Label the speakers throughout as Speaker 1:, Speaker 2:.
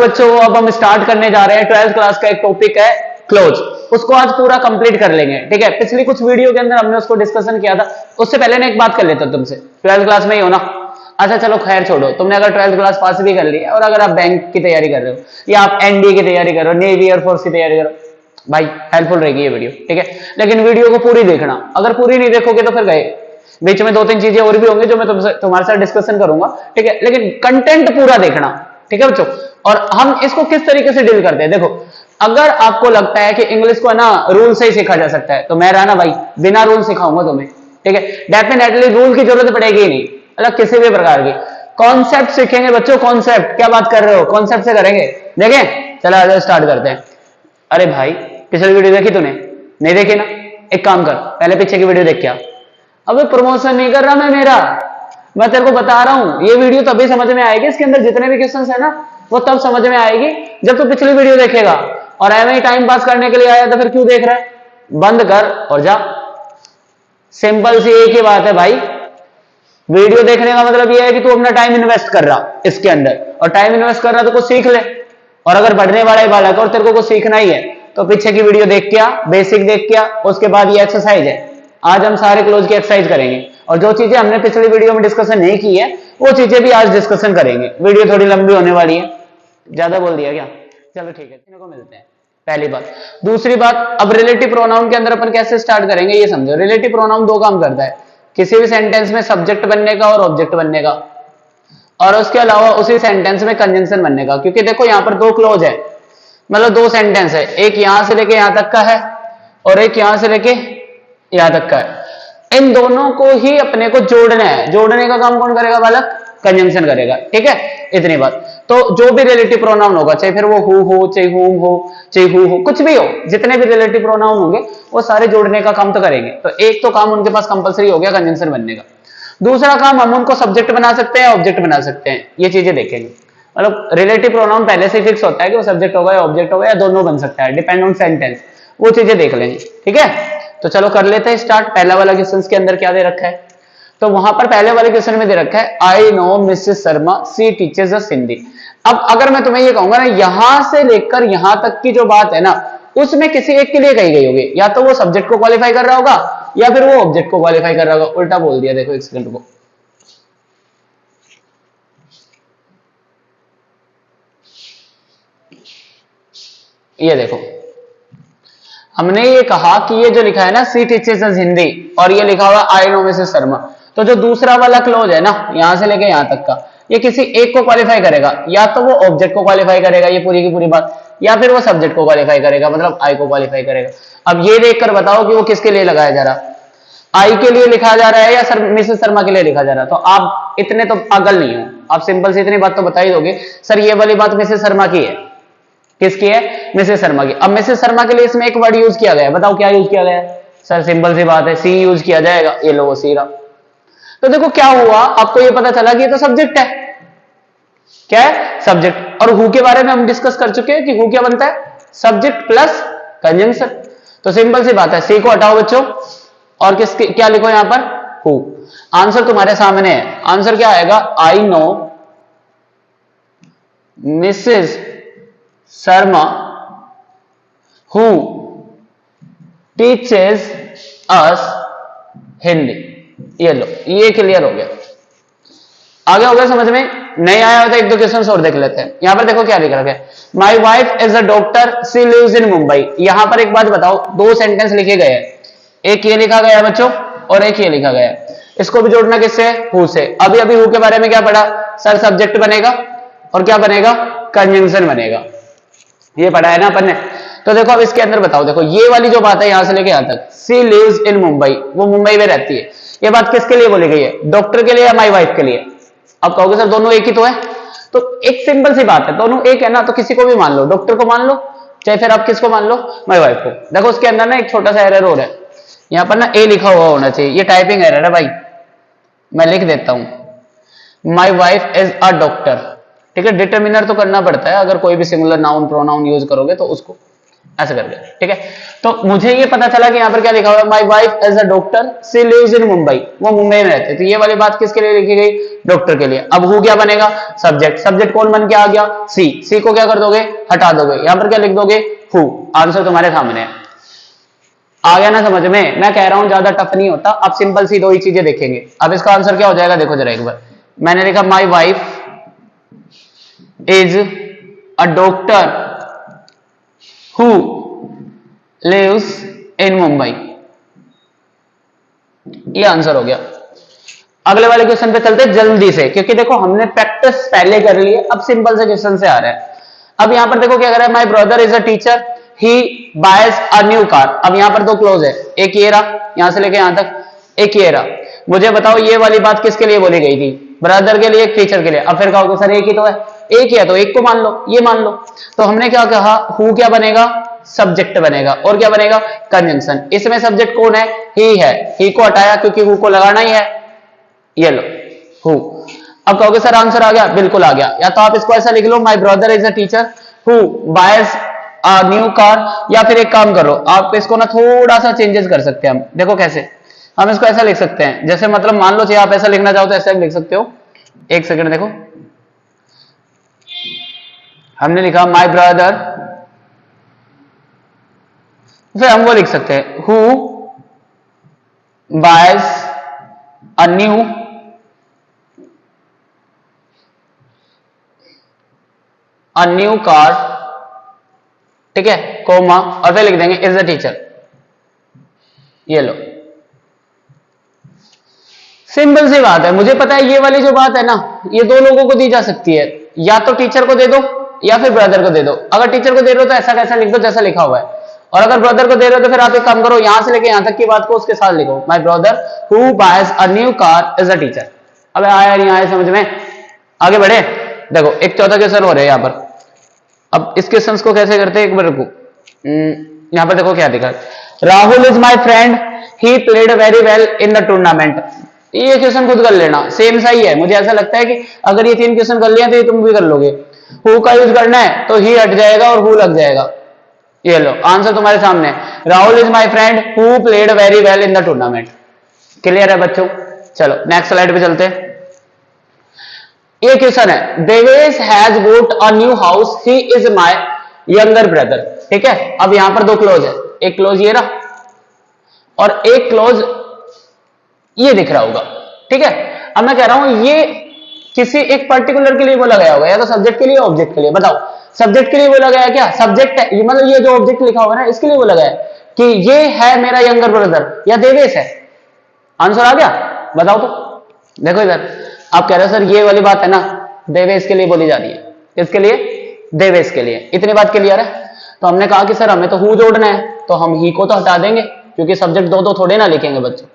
Speaker 1: बच्चों अब हम स्टार्ट करने जा रहे हैं 12th क्लास का एक टॉपिक है क्लोज। उसको आज पूरा कंप्लीट कर लेंगे, ठीक है। पिछली कुछ वीडियो के अंदर हमने उसको डिस्कशन किया था। उससे पहले मैं एक बात कर लेता हूं तुमसे, 12th क्लास में ही हो ना? अच्छा चलो खैर छोड़ो, तुमने अगर 12th क्लास पास भी कर ली है और अगर आप बैंक की तैयारी कर रहे हो या आप एनडीए की तैयारी कर रहे हो, नेवी एयरफोर्स की तैयारी करो, भाई हेल्पफुल रहेगी ये वीडियो, ठीक है। लेकिन वीडियो को पूरी देखना, अगर पूरी नहीं देखोगे तो फिर गए। बीच में 2-3 चीजें और भी होंगी जो मैं तुम्हारे साथ डिस्कशन करूंगा, ठीक है। लेकिन कंटेंट पूरा देखना, ठीक है बच्चों। और हम इसको किस तरीके से डील करते हैं, देखो अगर आपको लगता है कि इंग्लिश को ना रूल से ही सीखा जा सकता है तो मैं रहना भाई बिना रूल सिखाऊंगा तुम्हें, ठीक है। डेफिनेटली रूल की जरूरत पड़ेगी ही नहीं, मतलब किसी भी प्रकार की। कॉन्सेप्ट सीखेंगे बच्चों, कॉन्सेप्ट। क्या बात कर रहे हो, कॉन्सेप्ट से करेंगे, देखें। चलो आज स्टार्ट करते हैं। अरे भाई पिछली वीडियो देखी तूने? नहीं देखी ना? एक काम कर, पहले पीछे की वीडियो देख क्या। अबे प्रमोशन नहीं कर रहा मैं मेरा, मैं तेरे को बता रहा हूं। ये वीडियो तभी समझ में आएगी, इसके अंदर जितने भी क्वेश्चंस है ना वो तब समझ में आएगी जब तू पिछली वीडियो देखेगा। और ऐसे ही टाइम पास करने के लिए आया तो फिर क्यों देख रहा है? बंद कर और जा। सिंपल सी एक ही बात है भाई, वीडियो देखने का मतलब यह है कि तू अपना टाइम इन्वेस्ट कर रहा इसके अंदर, और टाइम इन्वेस्ट कर रहा तो कुछ सीख ले। और अगर बढ़ने वाला ही बालक और तेरे को कुछ सीखना ही है तो पीछे की वीडियो देख क्या, बेसिक देख क्या, उसके बाद ये एक्सरसाइज है। आज हम सारे क्लोज की एक्सरसाइज करेंगे और जो चीजें हमने पिछली वीडियो में डिस्कशन नहीं की है वो चीजें भी आज डिस्कशन करेंगे। वीडियो थोड़ी लंबी होने वाली है, ज्यादा बोल दिया क्या? चलो ठीक है, तीनों को मिलते हैं। पहली बात। दूसरी बात, अब रिलेटिव प्रोनाउन के अंदर अपन कैसे स्टार्ट करेंगे ये समझो। रिलेटिव प्रोनाउन दो काम करता है, किसी भी सेंटेंस में सब्जेक्ट बनने का और ऑब्जेक्ट बनने का, और उसके अलावा उसी सेंटेंस में कंजंक्शन बनने का। क्योंकि देखो यहाँ पर दो क्लोज है, मतलब दो सेंटेंस है, एक यहां से लेके यहां तक का है और एक यहां से लेके यहां तक का है। इन दोनों को ही अपने को जोड़ना है। जोड़ने का काम कौन करेगा बालक? कंजंक्शन करेगा, ठीक है। इतनी बात। तो जो भी रिलेटिव प्रोनाउन होगा, चाहे फिर वो हु हो, चाहे हुम हो, चाहे हु हो, कुछ भी हो, जितने भी रिलेटिव प्रोनाउन होंगे वो सारे जोड़ने का काम तो करेंगे। तो एक तो काम उनके पास कंपलसरी हो गया कंजंक्शन बनने का। दूसरा काम, हम उनको सब्जेक्ट बना सकते हैं, ऑब्जेक्ट बना सकते हैं। ये चीजें देखेंगे। मतलब रिलेटिव प्रोनाउन पहले से फिक्स होता है कि वो सब्जेक्ट होगा या ऑब्जेक्ट होगा या दोनों बन सकता है, डिपेंड ऑन सेंटेंस। वो चीजें देख लेंगे, ठीक है। तो चलो कर लेते हैं स्टार्ट। पहला वाला क्वेश्चन के अंदर क्या दे रखा है? तो वहां पर पहले वाले क्वेश्चन में दे रखा है I know Mrs Sharma she teaches us Hindi. अब अगर मैं तुम्हें ये कहूंगा ना, यहां से लेकर यहां तक की जो बात है ना उसमें किसी एक के लिए कही गई होगी, या तो वो सब्जेक्ट को क्वालिफाई कर रहा होगा या फिर वो ऑब्जेक्ट को क्वालिफाई कर रहा होगा। उल्टा बोल दिया, देखो एक सेकंड को। ये देखो, हमने ये कहा कि ये जो लिखा है ना सी टीचर्स अस हिंदी, और ये लिखा हुआ आई नो मिसेस शर्मा, तो जो दूसरा वाला क्लोज है ना यहां से लेके यहां तक का, ये किसी एक को क्वालिफाई करेगा। या तो वो ऑब्जेक्ट को क्वालिफाई करेगा, ये पूरी की पूरी बात, या फिर वो सब्जेक्ट को क्वालिफाई करेगा, मतलब आई को क्वालिफाई करेगा। अब ये देखकर बताओ कि वो किसके लिए लगाया जा रहा, आई के लिए लिखा जा रहा है या मिसेस शर्मा के लिए लिखा जा रहा है। तो आप इतने तो पागल नहीं हो, आप सिंपल से इतनी बात तो बता ही दोगे, सर ये वाली बात मिसेस शर्मा की है। किसकी है? मिसेस शर्मा की। अब मिसेस शर्मा के लिए इसमें एक वर्ड यूज किया गया, बताओ क्या यूज किया गया? सर सिंपल सी बात है, सी यूज किया जाएगा। ये लो सी रहा। तो देखो क्या हुआ, आपको ये पता चला कि ये तो सब्जेक्ट है। क्या है? सब्जेक्ट। और हु के बारे में हम डिस्कस कर चुके हैं कि हु क्या बनता है? Subject plus conjunction. तो सिंपल सी बात है, सी को हटाओ बच्चों और किसके क्या लिखो यहां पर? हु। आंसर तुम्हारे सामने है। आंसर क्या आएगा? आई know Mrs Sharma who teaches us Hindi. ये लो, ये क्लियर हो गया। आगे हो गया समझ में? नहीं आया होता एक दो क्वेश्चन और देख लेते हैं। यहां पर देखो क्या लिख रखा है, my wife is a doctor she lives in Mumbai. यहां पर एक बात बताओ, दो सेंटेंस लिखे गए हैं, एक ये लिखा गया बच्चों और एक ये लिखा गया। इसको भी जोड़ना किससे? हु से। अभी अभी हु के बारे में क्या पढ़ा? सर सब्जेक्ट बनेगा और क्या बनेगा? कंजंक्शन बनेगा। ये पढ़ा है ना अपन ने। तो देखो अब इसके अंदर बताओ, देखो ये वाली जो बात है यहां से लेके यहां तक, सी लिव्स इन मुंबई, वो मुंबई में रहती है। ये बात किसके लिए बोली गई है? डॉक्टर के लिए या माई वाइफ के लिए? अब कहोगे सर दोनों एक ही तो है। तो एक सिंपल सी बात है, दोनों एक है ना, तो किसी को भी मान लो, डॉक्टर को मान लो चाहे फिर आप किसको मान लो? माई वाइफ को। देखो उसके अंदर ना एक छोटा सा एरर हो रहा है, यहां पर ना ए लिखा हुआ होना चाहिए, ये टाइपिंग एरर है भाई। मैं लिख देता हूं माई वाइफ इज अ डॉक्टर, ठीक है। डिटर्मिनर तो करना पड़ता है अगर कोई भी सिंगुलर नाउन प्रोनाउन यूज करोगे तो उसको, ऐसे करके, ठीक है। तो मुझे ये पता चला कि यहाँ पर क्या लिखा हुआ है, my wife as a doctor she lives in Mumbai, वो मुंबई में रहते, तो ये वाली बात किसके लिए लिखी गई, डॉक्टर के लिए। अब हु क्या बनेगा, सब्जेक्ट, सब्जेक्ट कौन बन के आ गया, सी, सी को क्या कर दोगे, हटा दोगे, यहाँ पर क्या लिख दोगे, हु। आंसर तुम्हारे सामने है, आ गया ना समझ में। मैं कह रहा हूं ज्यादा टफ नहीं होता, अब सिंपल सी दो ही चीजें देखेंगे। अब इसका आंसर क्या हो जाएगा, देखो जरा एक बार, मैंने लिखा my wife is a doctor who lives in Mumbai, ये आंसर हो गया। अगले वाले क्वेश्चन पे चलते जल्दी से, क्योंकि देखो हमने प्रैक्टिस पहले कर ली है, अब सिंपल से क्वेश्चन से आ रहा है। अब यहां पर देखो क्या कर रहा है, माई brother is a teacher he boys a new car. अब यहां पर दो क्लोज है, एक ये रहा यहां से लेके यहां तक, एक ये रहा। मुझे बताओ ये वाली बात किसके लिए बोली गई थी, ब्रदर के लिए, एक टीचर के लिए। अब फिर कहोगे सर एक ही तो है, एक ही है तो एक को मान लो, ये मान लो। तो हमने क्या कहा, हु क्या बनेगा, सब्जेक्ट बनेगा, और क्या बनेगा, कंजंक्शन। इसमें सब्जेक्ट कौन है, ही है, ही को हटाया क्योंकि हु को लगाना ही है, ये लो हु। अब कहोगे सर आंसर आ गया, बिल्कुल आ गया। या तो आप इसको ऐसा लिख लो, my brother is a teacher who buys a new car, या फिर एक काम करो आप इसको ना थोड़ा सा चेंजेस कर सकते हैं हम, देखो कैसे, हम इसको ऐसा लिख सकते हैं, जैसे मतलब मान लो चाहिए आप ऐसा लिखना चाहो तो ऐसा भी लिख सकते हो। एक सेकंड देखो, हमने लिखा माई ब्रदर, फिर हम वो लिख सकते हैं who buys a new car, ठीक है, कोमा, और फिर लिख देंगे इज अ टीचर, ये लो। सिंपल सी बात है, मुझे पता है ये वाली जो बात है ना, ये दो लोगों को दी जा सकती है, या तो टीचर को दे दो या फिर ब्रदर को दे दो। अगर टीचर को दे रहे हो तो ऐसा कैसा लिख दो जैसा लिखा हुआ है, और अगर ब्रदर को दे रहे हो तो फिर आप एक काम करो, यहां से लेके यहां तक की बात को उसके साथ लिखो, my brother who buys a new car is a teacher. अब आया नहीं आया समझ में, आगे बढ़े। देखो एक चौथा क्वेश्चन हो रहा है यहां पर। अब इस क्वेश्चन को कैसे करते हैं, एक बार रुको, यहां पर देखो क्या दिखा, Rahul is my friend he played very well in the tournament. ये क्वेश्चन खुद कर लेना, सेम सा ही है। मुझे ऐसा लगता है कि अगर ये तीन क्वेश्चन कर लिया तो ये तुम भी कर लोगे। हु का यूज करना है तो ही हट जाएगा और हु लग जाएगा, ये लो आंसर तुम्हारे सामने, Rahul is my friend who played very well in the tournament. Clear है बच्चों, चलो नेक्स्ट स्लाइड पे चलते हैं। ये क्वेश्चन है, Devesh has got a new house he is my younger brother, ठीक है। अब यहां पर दो क्लोज है, एक क्लोज ये रहा और एक क्लोज ये दिख रहा होगा, ठीक है। अब मैं कह रहा हूं ये किसी एक पर्टिकुलर के लिए बोला गया होगा, या तो सब्जेक्ट के लिए ऑब्जेक्ट के लिए, बताओ सब्जेक्ट के लिए बोला गया है क्या, सब्जेक्ट है ये, मतलब ये जो ऑब्जेक्ट लिखा हुआ है ना इसके लिए बोला गया है कि ये है मेरा यंगर ब्रदर या देवेश है। आंसर आ गया, बताओ तो। देखो इधर आप कह रहे हो सर ये वाली बात है ना देवेश के लिए बोली जा रही है, किसके लिए, देवेश के लिए। इतनी बात क्लियर है। तो हमने कहा कि सर हमें तो हु जोड़ना है, तो हम ही को तो हटा देंगे क्योंकि सब्जेक्ट दो दो थोड़े ना लिखेंगे बच्चों,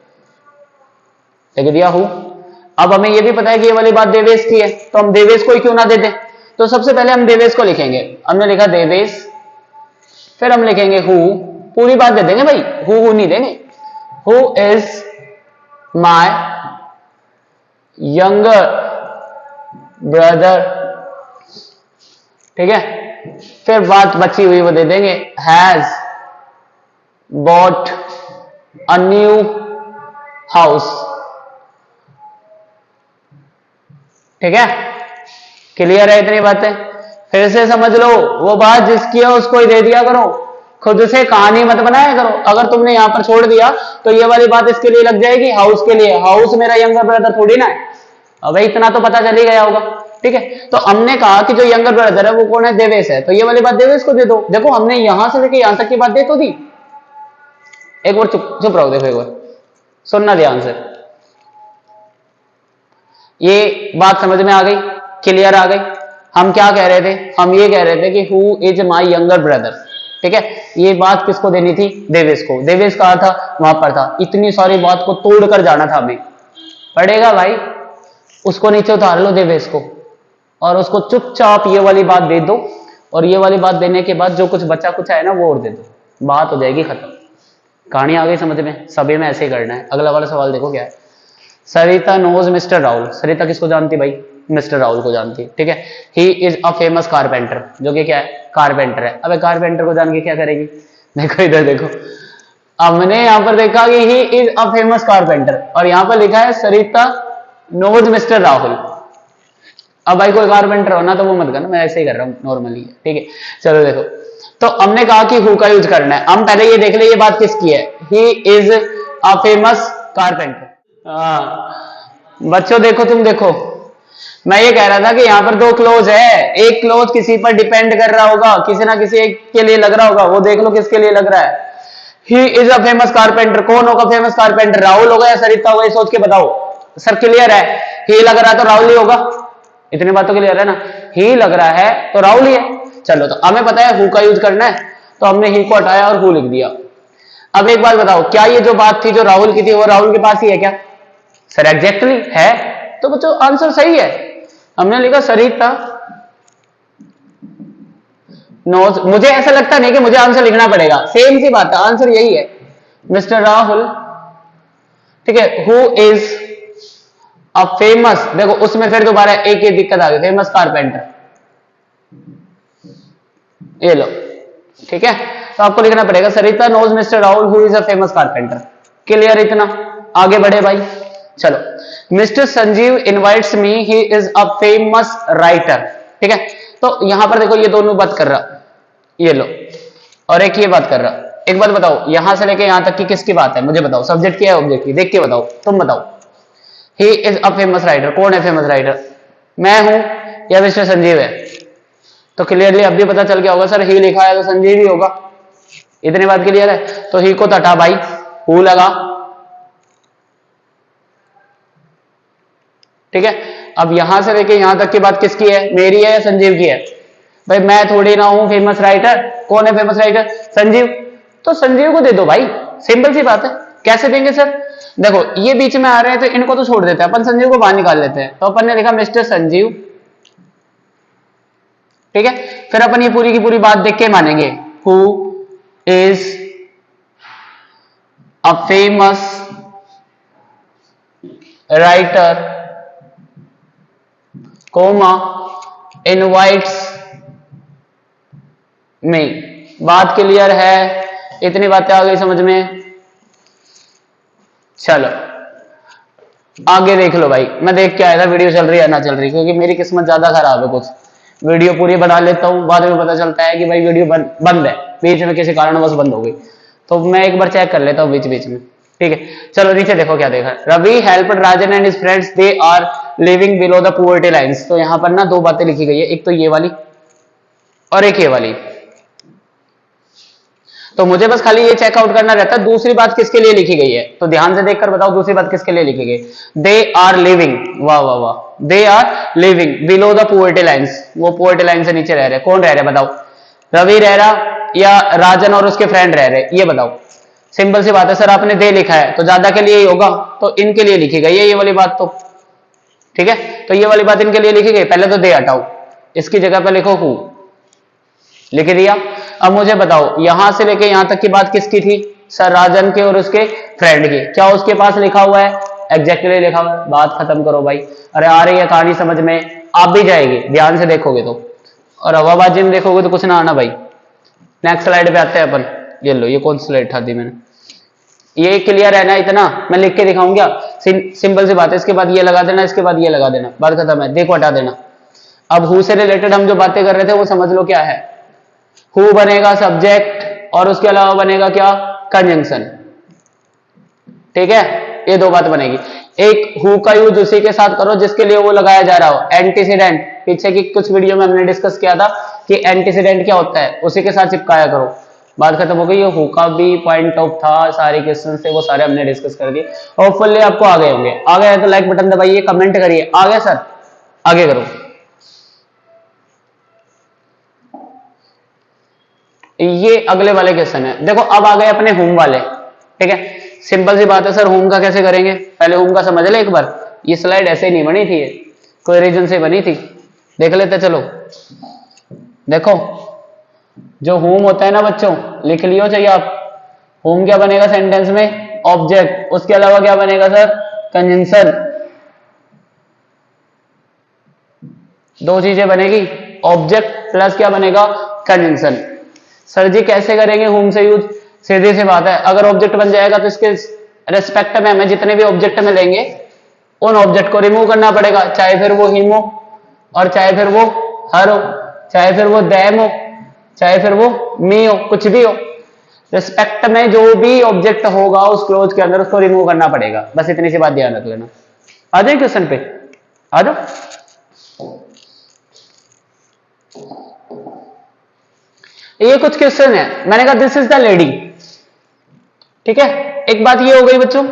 Speaker 1: लिख दिया हु। अब हमें यह भी पता है कि ये वाली बात देवेश की है, तो हम देवेश को ही क्यों ना दे दें। तो सबसे पहले हम देवेश को लिखेंगे, हमने लिखा देवेश, फिर हम लिखेंगे हु, पूरी बात दे देंगे भाई, हु नहीं देंगे। Who is my younger brother, ठीक है। फिर बात बची हुई वो दे देंगे, has bought a new house, ठीक है। क्लियर है इतनी बातें, फिर से समझ लो, वो बात जिसकी है उसको ही दे दिया करो, खुद से कहानी मत बनाया करो। अगर तुमने यहां पर छोड़ दिया तो ये वाली बात इसके लिए लग जाएगी, हाउस के लिए, हाउस मेरा यंगर ब्रदर थोड़ी ना है। अब इतना तो पता चल ही गया होगा, ठीक है। तो हमने कहा कि जो यंगर ब्रदर है वो कौन है, देवेश है, तो ये वाली बात देवेश को दे दो। देखो हमने यहां से लेके यहां तक की बात दे तो दी। एक बार चुप रहो, देखो एक बार सुनना ध्यान से, ये बात समझ में आ गई, क्लियर आ गई। हम क्या कह रहे थे, हम ये कह रहे थे कि who is my younger brother, ठीक है। ये बात किसको देनी थी, देवेश को। देवेश कहा था, वहां पर था। इतनी सारी बात को तोड़कर जाना था हमें, पड़ेगा भाई। उसको नीचे उतार लो देवेश को, और उसको चुपचाप ये वाली बात दे दो, और ये वाली बात देने के बाद जो कुछ बचा कुछ है ना वो और दे दो, बात हो जाएगी खत्म। कहानी आ गई समझ में, सभी में ऐसे ही करना है। अगला वाला सवाल देखो क्या है, सरिता नोज मिस्टर राहुल। सरिता किसको जानती भाई, मिस्टर राहुल को जानती है, ठीक है। ही इज अ फेमस कारपेंटर, जो कि क्या है, कारपेंटर है। अबे कारपेंटर को जान के क्या करेगी, देखो इधर देखो, हमने यहाँ पर देखा कि ही इज अ फेमस कारपेंटर, और यहाँ पर लिखा है सरिता नोज मिस्टर राहुल। अब भाई कोई कारपेंटर होना तो वो मत करना, मैं ऐसे ही कर रहा हूँ नॉर्मली, ठीक है। चलो देखो, तो हमने कहा कि हु का यूज करना है। हम पहले ये देख ले ये बात किसकी है, ही इज अ फेमस कारपेंटर। बच्चों देखो, तुम देखो, मैं ये कह रहा था कि यहाँ पर दो क्लोज है, एक क्लोज किसी पर डिपेंड कर रहा होगा, किसी ना किसी एक के लिए लग रहा होगा, वो देख लो किसके लिए लग रहा है। ही इज अ फेमस कारपेंटर, कौन होगा फेमस कारपेंटर, राहुल होगा या सरिता होगा, ये सोच के बताओ। सर क्लियर है, ही लग रहा है तो राहुल ही होगा, इतनी बात तो क्लियर है ना, ही लग रहा है तो राहुल ही है। चलो, तो हमें पता है हु का यूज करना है, तो हमने ही को हटाया और हु लिख दिया। अब एक बात बताओ, क्या ये जो बात थी जो राहुल की थी वो राहुल के पास ही है क्या? सर एग्जैक्टली है, तो बच्चों आंसर सही है। हमने लिखा सरिता नोज, मुझे ऐसा लगता नहीं कि मुझे आंसर लिखना पड़ेगा, सेम सी बात है, आंसर यही है मिस्टर राहुल, ठीक है। हु इज अ फेमस, देखो उसमें फिर दोबारा एक ही दिक्कत आ गई, फेमस कारपेंटर, ये लो, ठीक है। तो आपको लिखना पड़ेगा Sarita knows Mr Rahul who is a famous carpenter. Clear इतना? आगे बढ़े भाई, चलो। Mr Sanjeev invites me, he is a famous writer, ठीक है। तो यहां पर देखो ये दोनों बात कर रहा, ये लो, और एक ये बात कर रहा। एक बात बताओ, यहां से लेके यहां तक की किसकी बात है, मुझे बताओ, सब्जेक्ट क्या है ऑब्जेक्ट की, देख के बताओ, तुम बताओ। ही इज अ फेमस राइटर, कौन है फेमस राइटर, मैं हूं या मिस्टर संजीव है? तो क्लियरली अब भी पता चल गया होगा, सर ही लिखा है तो संजीव ही होगा, इतनी बात क्लियर है। तो ही को तटा भाई, हु लगा, ठीक है। अब यहां से लेके यहां तक की बात किसकी है, मेरी है या संजीव की है? भाई मैं थोड़ी ना हूं फेमस राइटर, कौन है फेमस राइटर, संजीव, तो संजीव को दे दो भाई, सिंपल सी बात है। कैसे देंगे सर, देखो ये बीच में आ रहे हैं तो इनको तो छोड़ देते हैं, अपन संजीव को बाहर निकाल लेते हैं, तो अपन ने लिखा मिस्टर संजीव, ठीक है। फिर अपन ये पूरी की पूरी बात देख के मानेंगे, who is a famous writer, comma invites me. बात क्लियर है, इतनी बातें आ गई समझ में? चलो आगे देख लो भाई, मैं देख के आया था वीडियो चल रही है ना चल रही, क्योंकि मेरी किस्मत ज्यादा खराब है, कुछ वीडियो पूरी बना लेता हूँ, बाद में पता चलता है कि भाई वीडियो बंद है, बीच में किसी कारणवश बंद हो गई, तो मैं एक बार चेक कर लेता हूँ बीच बीच में, ठीक है। चलो नीचे देखो क्या देखा, Ravi helped Rajan and his friends, they are living below the poverty lines. तो यहाँ पर ना दो बातें लिखी गई है, एक तो ये वाली और एक ये वाली, तो मुझे बस खाली ये चेकआउट करना रहता है दूसरी बात किसके लिए लिखी गई है। तो ध्यान से देखकर बताओ दूसरी बात किसके लिए लिखी गई, दे आर लिविंग, वाह वाह वाह, they are living below the poverty lines, वो पुअर्टी लाइन से नीचे रह रहे, कौन रह रहे बताओ, रवि रह रहा या राजन और उसके फ्रेंड रह रहे, ये बताओ। सिंपल सी बात है सर, आपने दे लिखा है तो ज्यादा के लिए ही होगा, तो इनके लिए लिखी गई है ये वाली बात, तो ठीक है। तो ये वाली बात इनके लिए लिखी गई, पहले तो दे हटाओ, इसकी जगह पर लिखो हु, लिख दिया। अब मुझे बताओ यहां से लेके यहां तक की बात किसकी थी, सर राजन के और उसके फ्रेंड की, क्या उसके पास लिखा हुआ है, एग्जैक्टली लिखा हुआ है, बात खत्म करो भाई। अरे आ रही है कहानी समझ में, आप भी जाएगी ध्यान से देखोगे तो, और हवाबाजी में देखोगे तो कुछ ना आना भाई। नेक्स्ट स्लाइड पे आते हैं अपन, ये लो, ये कौन सी स्लाइड उठा दी मैंने, ये क्लियर है ना, इतना मैं लिख के दिखाऊंगा, सिंपल सी बात है, इसके बाद ये लगा देना, इसके बाद ये लगा देना, बात खत्म है, देखो हटा देना। अब हु से रिलेटेड हम जो बातें कर रहे थे वो समझ लो क्या है, हु बनेगा सब्जेक्ट और उसके अलावा बनेगा क्या, कंजंक्शन, ठीक है। ये दो बात बनेगी, एक हु का यूज उसी के साथ करो जिसके लिए वो लगाया जा रहा हो, एंटीसीडेंट, पीछे की कुछ वीडियो में हमने डिस्कस किया था कि एंटीसीडेंट क्या होता है, उसी के साथ चिपकाया करो, बात खत्म हो गई। ये हु का भी पॉइंट ऑफ था, सारे क्वेश्चन थे वो सारे हमने डिस्कस कर दिए, होपफुली आपको आ गए होंगे। आ गए तो लाइक बटन दबाइए, कमेंट करिए आ गए सर, आगे करो। ये अगले वाले क्वेश्चन है, देखो अब आ गए अपने होम वाले, ठीक है। सिंपल सी बात है सर, होम का कैसे करेंगे, पहले होम का समझ ले एक बार, ये स्लाइड ऐसे ही नहीं बनी थी, कोई रीजन से बनी थी, देख लेते चलो। देखो जो होम होता है ना बच्चों, लिख लियो चाहिए आप, होम क्या बनेगा सेंटेंस में, ऑब्जेक्ट, उसके अलावा क्या बनेगा सर, कंजंक्शन, दो चीजें बनेगी, ऑब्जेक्ट प्लस क्या बनेगा, कंजंक्शन। सर जी कैसे करेंगे whom से यूज, सीधी सी बात है, अगर ऑब्जेक्ट बन जाएगा तो इसके रेस्पेक्ट में हमें जितने भी ऑब्जेक्ट में लेंगे उन ऑब्जेक्ट को रिमूव करना पड़ेगा, चाहे फिर वो हिम हो और चाहे फिर वो हर हो, चाहे फिर वो दैम हो, चाहे फिर वो मी हो, कुछ भी हो, रिस्पेक्ट में जो भी ऑब्जेक्ट होगा उस क्लोज के अंदर उसको रिमूव करना पड़ेगा। बस इतनी सी बात ध्यान रख लेना। आ जाए क्वेश्चन पे, आ जाओ। ये कुछ क्वेश्चन है, मैंने कहा दिस इज द लेडी, ठीक है। एक बात ये हो गई बच्चों,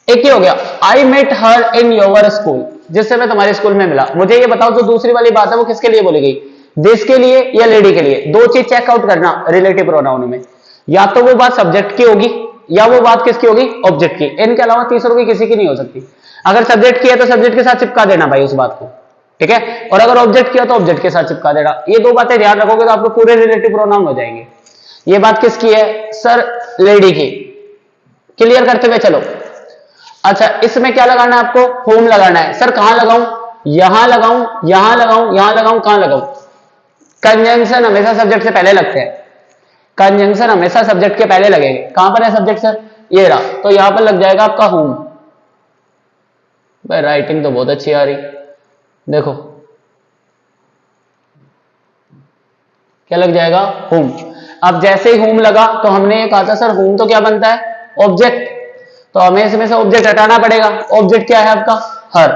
Speaker 1: एक ये हो गया I met her in your school, जिससे मैं तुम्हारे स्कूल में मिला। मुझे ये बताओ जो दूसरी वाली बात है वो किसके लिए बोली गई, दिस के लिए या लेडी के लिए। दो चीज चेकआउट करना रिलेटिव प्रोनाउन में, या तो वो बात सब्जेक्ट की होगी या वो बात किसकी होगी, ऑब्जेक्ट की। इनके अलावा तीसरों की किसी की नहीं हो सकती। अगर सब्जेक्ट की है तो सब्जेक्ट के साथ चिपका देना भाई उस बात को, ठीक है, और अगर ऑब्जेक्ट किया तो ऑब्जेक्ट के साथ चिपका देना। ये दो बातें ध्यान रखोगे तो आपको पूरे रिलेटिव प्रोनाउन हो जाएंगे। ये बात किसकी है सर, लेडी की। क्लियर करते हुए चलो। अच्छा इसमें क्या लगाना है आपको, होम लगाना है। सर कहां लगाऊं, यहां लगाऊं, यहां लगाऊं, यहां लगाऊं, कहां लगाऊं। कंजंक्शन हमेशा सब्जेक्ट से पहले लगते हैं, कंजंक्शन हमेशा सब्जेक्ट के पहले लगेंगे। कहां पर है सब्जेक्ट सर, ये रहा, तो यहां पर लग जाएगा आपका होम। भाई राइटिंग तो बहुत अच्छी आ रही, देखो क्या लग जाएगा, होम। अब जैसे ही होम लगा तो हमने ये कहा था सर होम तो क्या बनता है, ऑब्जेक्ट, तो हमें इसमें से ऑब्जेक्ट हटाना पड़ेगा। ऑब्जेक्ट क्या है आपका, हर।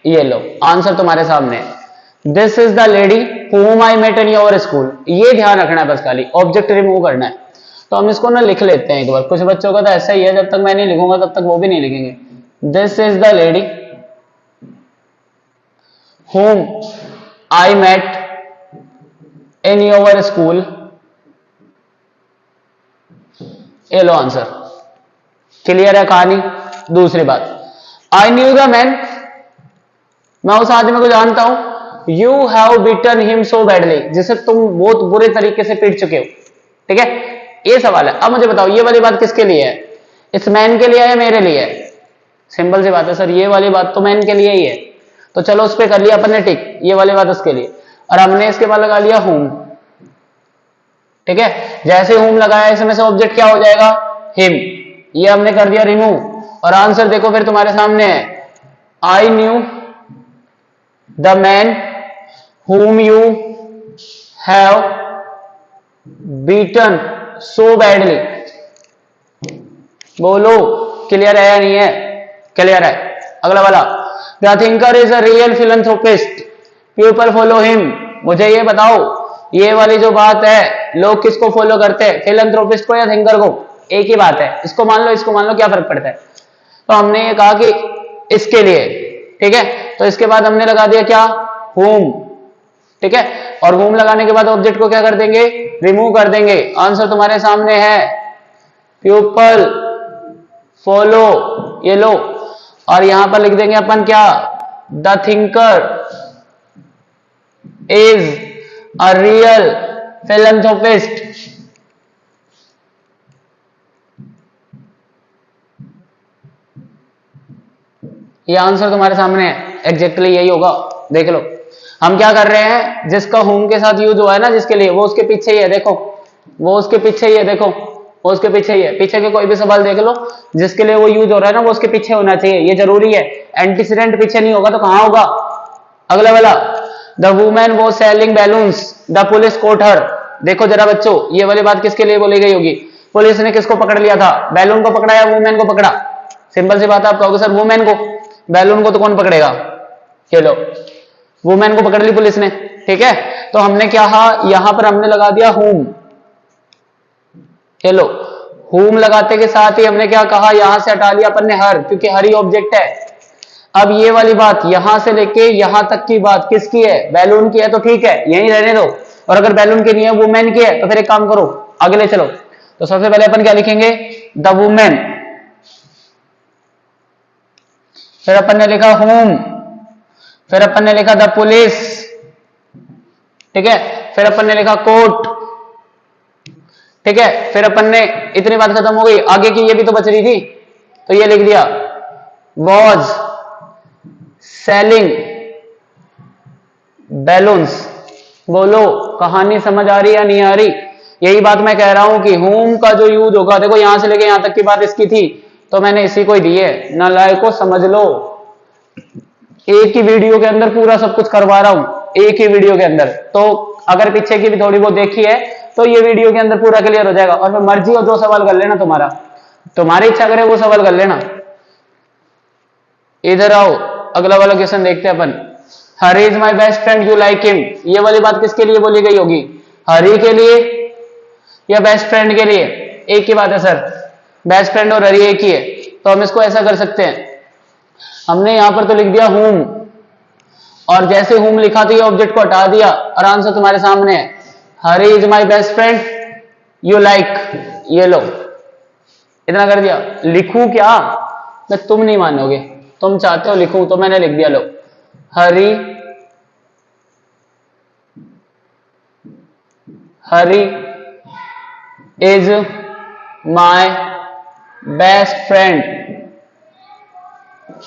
Speaker 1: ये लो आंसर तुम्हारे सामने है, this is the lady whom I met in your school। ये ध्यान रखना है बस, खाली ऑब्जेक्ट रिमूव करना है। तो हम इसको ना लिख लेते हैं एक बार, कुछ बच्चों का तो ऐसा ही है, जब तक मैं नहीं लिखूंगा तब तक वो भी नहीं लिखेंगे। This is the lady whom I met in your school। ये लो आंसर, क्लियर है कहानी। दूसरी बात, आई न्यू द मैन, मैं उस आदमी को जानता हूं। You have beaten him so badly, जिसे तुम बहुत बुरे तरीके से पीट चुके हो, ठीक है। ये सवाल है। अब मुझे बताओ ये वाली बात किसके लिए है, इस मैन के लिए है मेरे लिए है। सिंपल सी बात है सर, ये वाली बात तो मैन के लिए ही है, तो चलो उस पर कर लिया अपन ने टिक, ये वाली बात उसके लिए। और हमने इसके बाद लगा लिया होम, ठीक है। जैसे होम लगाया इसमें से ऑब्जेक्ट क्या हो जाएगा, हिम, ये हमने कर दिया रिमूव। और आंसर देखो फिर तुम्हारे सामने है, I knew the man whom you have beaten so badly। बोलो क्लियर है या नहीं है, क्लियर है। अगला वाला, the thinker is a real philanthropist, people follow him. मुझे ये बताओ ये वाली जो बात है, लोग किसको फॉलो करते हैं, फिलैंथ्रोपिस्ट को या थिंकर को। एक ही बात है, इसको मान लो इसको मान लो, क्या फर्क पड़ता है। तो हमने ये कहा कि इसके लिए, ठीक है, तो इसके बाद हमने लगा दिया क्या, whom, ठीक है। और whom लगाने के बाद ऑब्जेक्ट को क्या कर देंगे, रिमूव कर देंगे। आंसर तुम्हारे सामने है, पीपल फॉलो, ये लो। और यहां पर लिख देंगे अपन क्या, the thinker is a real philanthropist. ये आंसर तुम्हारे सामने है, एग्जैक्टली यही होगा। देख लो हम क्या कर रहे हैं, जिसका होम के साथ यूज हुआ है ना जिसके लिए, वो उसके पीछे ही है, देखो वो उसके पीछे ही है, देखो वो उसके पीछे ही है। पीछे के कोई भी सवाल देख लो जिसके लिए वो यूज हो रहा है ना, वो उसके पीछे होना चाहिए, ये जरूरी है। एंटीसीडेंट पीछे नहीं होगा तो कहां होगा। अगला वाला, the women was selling balloons, the police caught her. देखो जरा बच्चों ये वाली बात किसके लिए बोली गई होगी, पुलिस ने किसको पकड़ लिया था, बैलून को पकड़ा या वुमेन को पकड़ा। सिंपल सी बात है, आप कहोगे सर वुमेन को, बैलून को तो कौन पकड़ेगा, ये लो वुमेन को पकड़ ली पुलिस ने, ठीक है। तो हमने क्या कहा, यहां पर हमने लगा दिया होम, ये लो होम लगाते के साथ ही हमने क्या कहा, यहां से हटा लिया अपन ने हर, क्योंकि हर ही ऑब्जेक्ट है। अब ये वाली बात यहां से लेके यहां तक की बात किसकी है, बैलून की है, तो ठीक है यहीं रहने दो। और अगर बैलून की नहीं है, वुमेन की है, तो फिर एक काम करो अगले चलो। तो सबसे पहले अपन क्या लिखेंगे, द वुमेन, फिर अपन ने लिखा होम, फिर अपन ने लिखा द पुलिस, ठीक है, फिर अपन ने लिखा कोर्ट, ठीक है। फिर अपन ने, इतनी बात खत्म हो गई, आगे की ये भी तो बच रही थी, तो ये लिख दिया, वॉज सेलिंग बैलून्स। बोलो कहानी समझ आ रही या नहीं आ रही? यही बात मैं कह रहा हूं कि whom का जो यूज होगा, देखो यहां से लेके यहां तक की बात इसकी थी तो मैंने इसी को ही दी है। नालायक को समझ लो, एक ही वीडियो के अंदर पूरा सब कुछ करवा रहा हूं, एक ही वीडियो के अंदर। तो अगर पीछे की भी थोड़ी बहुत देखी है तो ये वीडियो के अंदर पूरा क्लियर हो जाएगा। और फिर मर्जी हो जो सवाल कर लेना, तुम्हारी इच्छा करे वो सवाल कर लेना। इधर आओ, अगला वाला क्वेश्चन देखते हैं अपन। Hari is my best friend, you like him. ये वाली बात किसके लिए बोली गई होगी? हरी के लिए या बेस्ट फ्रेंड के लिए? एक ही बात है सर, बेस्ट फ्रेंड और हरी एक ही है। तो हम इसको ऐसा कर सकते हैं, हमने यहां पर तो लिख दिया whom, और जैसे whom लिखा तो ये ऑब्जेक्ट को हटा दिया और आंसर तुम्हारे सामने है। Hari is my best friend, you like, ये लो इतना कर दिया। लिखूं क्या? मैं तुम नहीं मानोगे, तुम चाहते हो लिखूं तो मैंने लिख दिया। लो, हरी इज माई बेस्ट फ्रेंड,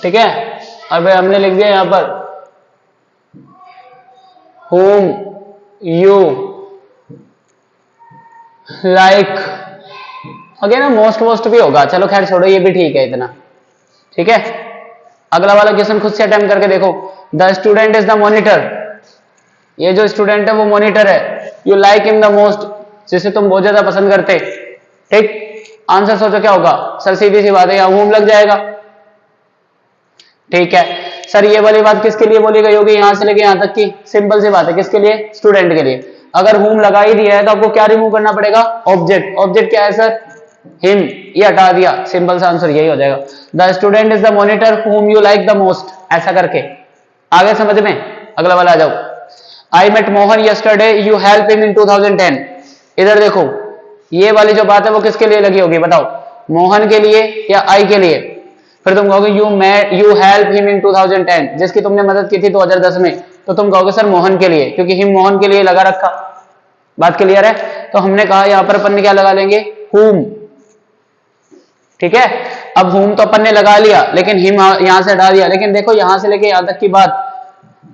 Speaker 1: ठीक है। अब हमने लिख दिया यहां पर whom you like, अगे ना मोस्ट भी होगा, चलो खैर छोड़ो, ये भी ठीक है इतना, ठीक है। अगला वाला क्वेश्चन खुद से अटेम्प्ट करके देखो। The student is the monitor, ये जो स्टूडेंट है वो मॉनिटर है। You like him the most, जिसे तुम बहुत ज्यादा पसंद करते, ठीक। आंसर सोचो क्या होगा? सर सीधी सी बात है, यहां whom लग जाएगा, ठीक है। सर ये वाली बात किसके लिए बोली गई होगी? यहां से लेके यहां तक की, सिंपल सी बात है, किसके लिए? स्टूडेंट के लिए। अगर whom लगा ही दिया है तो आपको क्या रिमूव करना पड़ेगा? ऑब्जेक्ट। ऑब्जेक्ट क्या है सर? हिम, ये हटा दिया, सिंपल सा आंसर यही हो जाएगा। The student is the monitor whom you like the most, ऐसा करके। आगे समझ में? अगला वाला आ जाओ। I met Mohan yesterday, you helped him in 2010। इधर देखो, ये वाली जो बात है वो किसके लिए लगी होगी बताओ? मोहन के लिए या आई के लिए? फिर तुम कहोगे यू हेल्प हिम इन 2010, जिसकी तुमने मदद की थी 2010 में, तो तुम कहोगे सर मोहन के लिए, क्योंकि हिम मोहन के लिए लगा रखा। बात क्लियर है? तो हमने कहा यहां पर अपन ने क्या लगा लेंगे? whom, ठीक है। अब whom तो अपन ने लगा लिया, लेकिन हिम यहां से हटा दिया। लेकिन देखो यहां से लेके यहां तक की बात,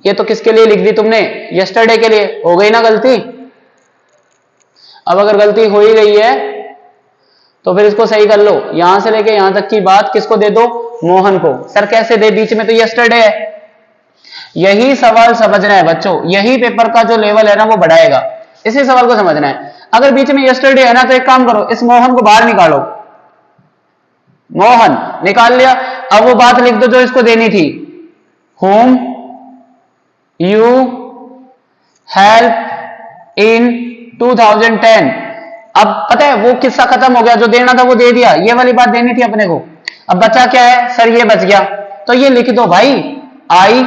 Speaker 1: ये तो किसके लिए लिख दी तुमने? यस्टरडे के लिए। हो गई ना गलती? अब अगर गलती हो ही गई है तो फिर इसको सही कर लो। यहां से लेके यहां तक की बात किसको दे दो? मोहन को। सर कैसे दे? बीच में तो यस्टरडे है। यही सवाल समझना है बच्चों, यही पेपर का जो लेवल है ना वो बढ़ाएगा, इसी सवाल को समझना है। अगर बीच में यस्टरडे है ना तो एक काम करो, इस मोहन को बाहर निकालो। मोहन निकाल लिया, अब वो बात लिख दो जो इसको देनी थी। whom you help in 2010। अब पता है वो किस्सा खत्म हो गया, जो देना था वो दे दिया, ये वाली बात देनी थी अपने को। अब बचा क्या है सर? ये बच गया, तो ये लिख दो भाई। आई